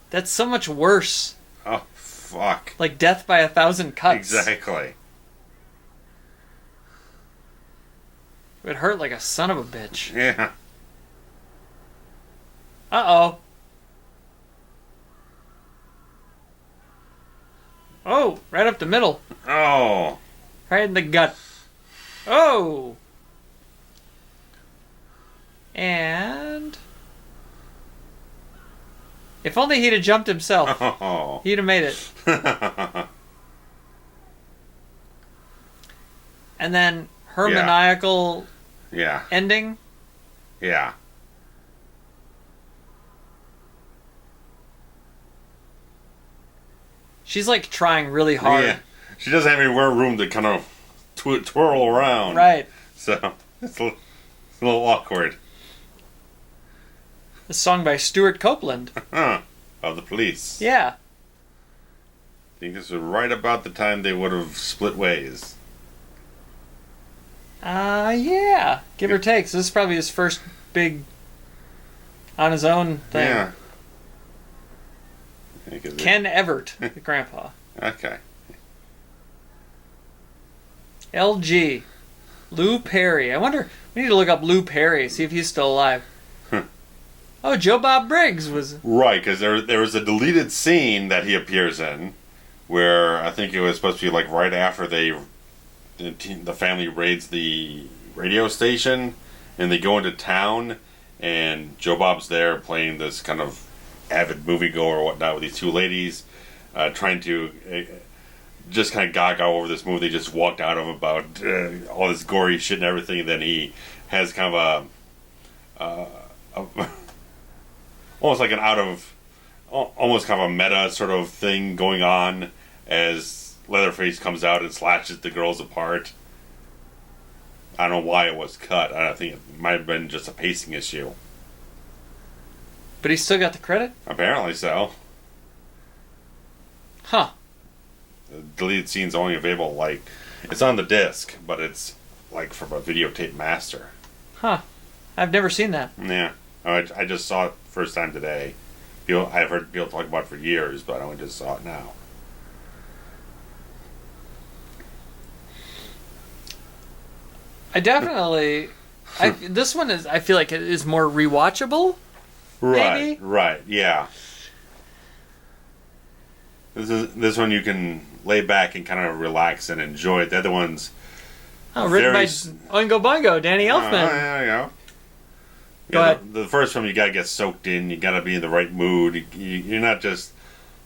[SPEAKER 2] that's so much worse.
[SPEAKER 1] Oh, fuck.
[SPEAKER 2] Like death by 1,000 cuts.
[SPEAKER 1] Exactly.
[SPEAKER 2] It would hurt like a son of a bitch.
[SPEAKER 1] Yeah.
[SPEAKER 2] Uh-oh. Oh, right up the middle.
[SPEAKER 1] Oh.
[SPEAKER 2] Right in the gut. Oh! And... if only he'd have jumped himself.
[SPEAKER 1] Oh.
[SPEAKER 2] He'd have made it. And then her maniacal ending.
[SPEAKER 1] Yeah.
[SPEAKER 2] She's like trying really hard.
[SPEAKER 1] Yeah. She doesn't have anywhere room to kind of twirl around.
[SPEAKER 2] Right.
[SPEAKER 1] So it's a little awkward.
[SPEAKER 2] A song by Stuart Copeland.
[SPEAKER 1] Of the Police.
[SPEAKER 2] Yeah.
[SPEAKER 1] I think this was right about the time they would have split ways.
[SPEAKER 2] Yeah. Give or take. So this is probably his first big on his own thing.
[SPEAKER 1] Yeah.
[SPEAKER 2] Ken Evert, the grandpa.
[SPEAKER 1] Okay.
[SPEAKER 2] LG. Lou Perry. I wonder, we need to look up Lou Perry, see if he's still alive. Oh, Joe Bob Briggs was...
[SPEAKER 1] Right, because there was a deleted scene that he appears in where I think it was supposed to be like right after the family raids the radio station and they go into town and Joe Bob's there playing this kind of avid moviegoer or whatnot with these two ladies trying to just kind of gaga over this movie they just walked out of about all this gory shit and everything, and then he has kind of a almost like almost kind of a meta sort of thing going on as Leatherface comes out and slashes the girls apart. I don't know why it was cut. I think it might have been just a pacing issue.
[SPEAKER 2] But he still got the credit?
[SPEAKER 1] Apparently so.
[SPEAKER 2] Huh.
[SPEAKER 1] The deleted scene's only available, like, it's on the disc, but it's, like, from a videotape master.
[SPEAKER 2] Huh. I've never seen that.
[SPEAKER 1] Yeah. I just saw it first time today. I've heard people talk about it for years, but I only just saw it now.
[SPEAKER 2] I definitely... this one is, I feel like it is more rewatchable.
[SPEAKER 1] Right,
[SPEAKER 2] maybe?
[SPEAKER 1] right, yeah. This one you can lay back and kind of relax and enjoy it. The other ones,
[SPEAKER 2] Oh, written by Oingo Boingo, Danny Elfman.
[SPEAKER 1] There you go.
[SPEAKER 2] But
[SPEAKER 1] the first film, you gotta get soaked in. You gotta be in the right mood. You're not just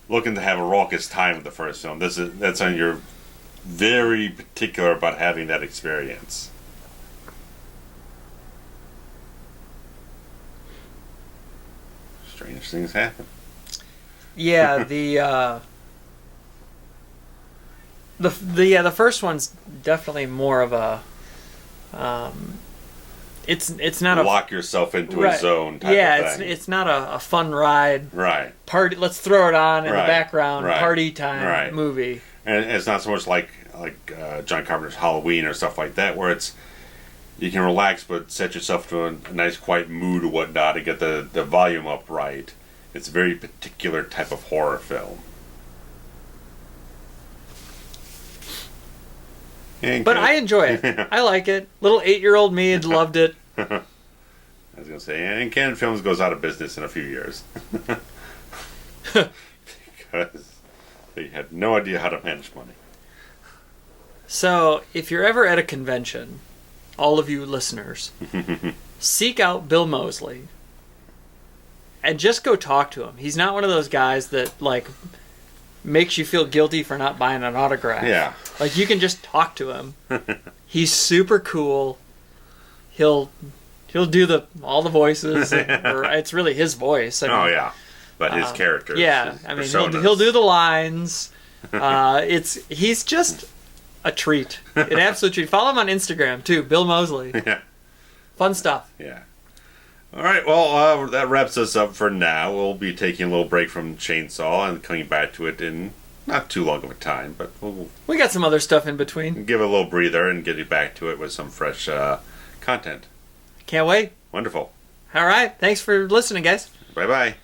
[SPEAKER 1] looking to have a raucous time with the first film. That's on you're very particular about having that experience. Strange things happen.
[SPEAKER 2] Yeah, the first one's definitely more of a it's not
[SPEAKER 1] lock yourself into a zone type of thing.
[SPEAKER 2] It's not a fun ride.
[SPEAKER 1] Right.
[SPEAKER 2] Party. Let's throw it on in the background.
[SPEAKER 1] Right.
[SPEAKER 2] Party time movie.
[SPEAKER 1] And it's not so much like John Carpenter's Halloween or stuff like that, where you can relax but set yourself to a nice quiet mood or whatnot and get the volume up right. It's a very particular type of horror film. But
[SPEAKER 2] I enjoy it. I like it. Little 8-year-old me had loved it.
[SPEAKER 1] I was going to say, and Canon Films goes out of business in a few years. Because they had no idea how to manage money.
[SPEAKER 2] So, if you're ever at a convention, all of you listeners, seek out Bill Moseley and just go talk to him. He's not one of those guys that, makes you feel guilty for not buying an autograph.
[SPEAKER 1] Yeah.
[SPEAKER 2] You can just talk to him. He's super cool. He'll do all the voices. Or it's really his voice.
[SPEAKER 1] Yeah. But his characters.
[SPEAKER 2] Yeah. He'll do the lines. He's just a treat. An absolute treat. Follow him on Instagram, too. Bill Moseley.
[SPEAKER 1] Yeah.
[SPEAKER 2] Fun stuff.
[SPEAKER 1] Yeah. All right, well, that wraps us up for now. We'll be taking a little break from Chainsaw and coming back to it in not too long of a time, but
[SPEAKER 2] we got some other stuff in between.
[SPEAKER 1] Give it a little breather and get back to it with some fresh content.
[SPEAKER 2] Can't wait.
[SPEAKER 1] Wonderful.
[SPEAKER 2] All right, thanks for listening, guys.
[SPEAKER 1] Bye-bye.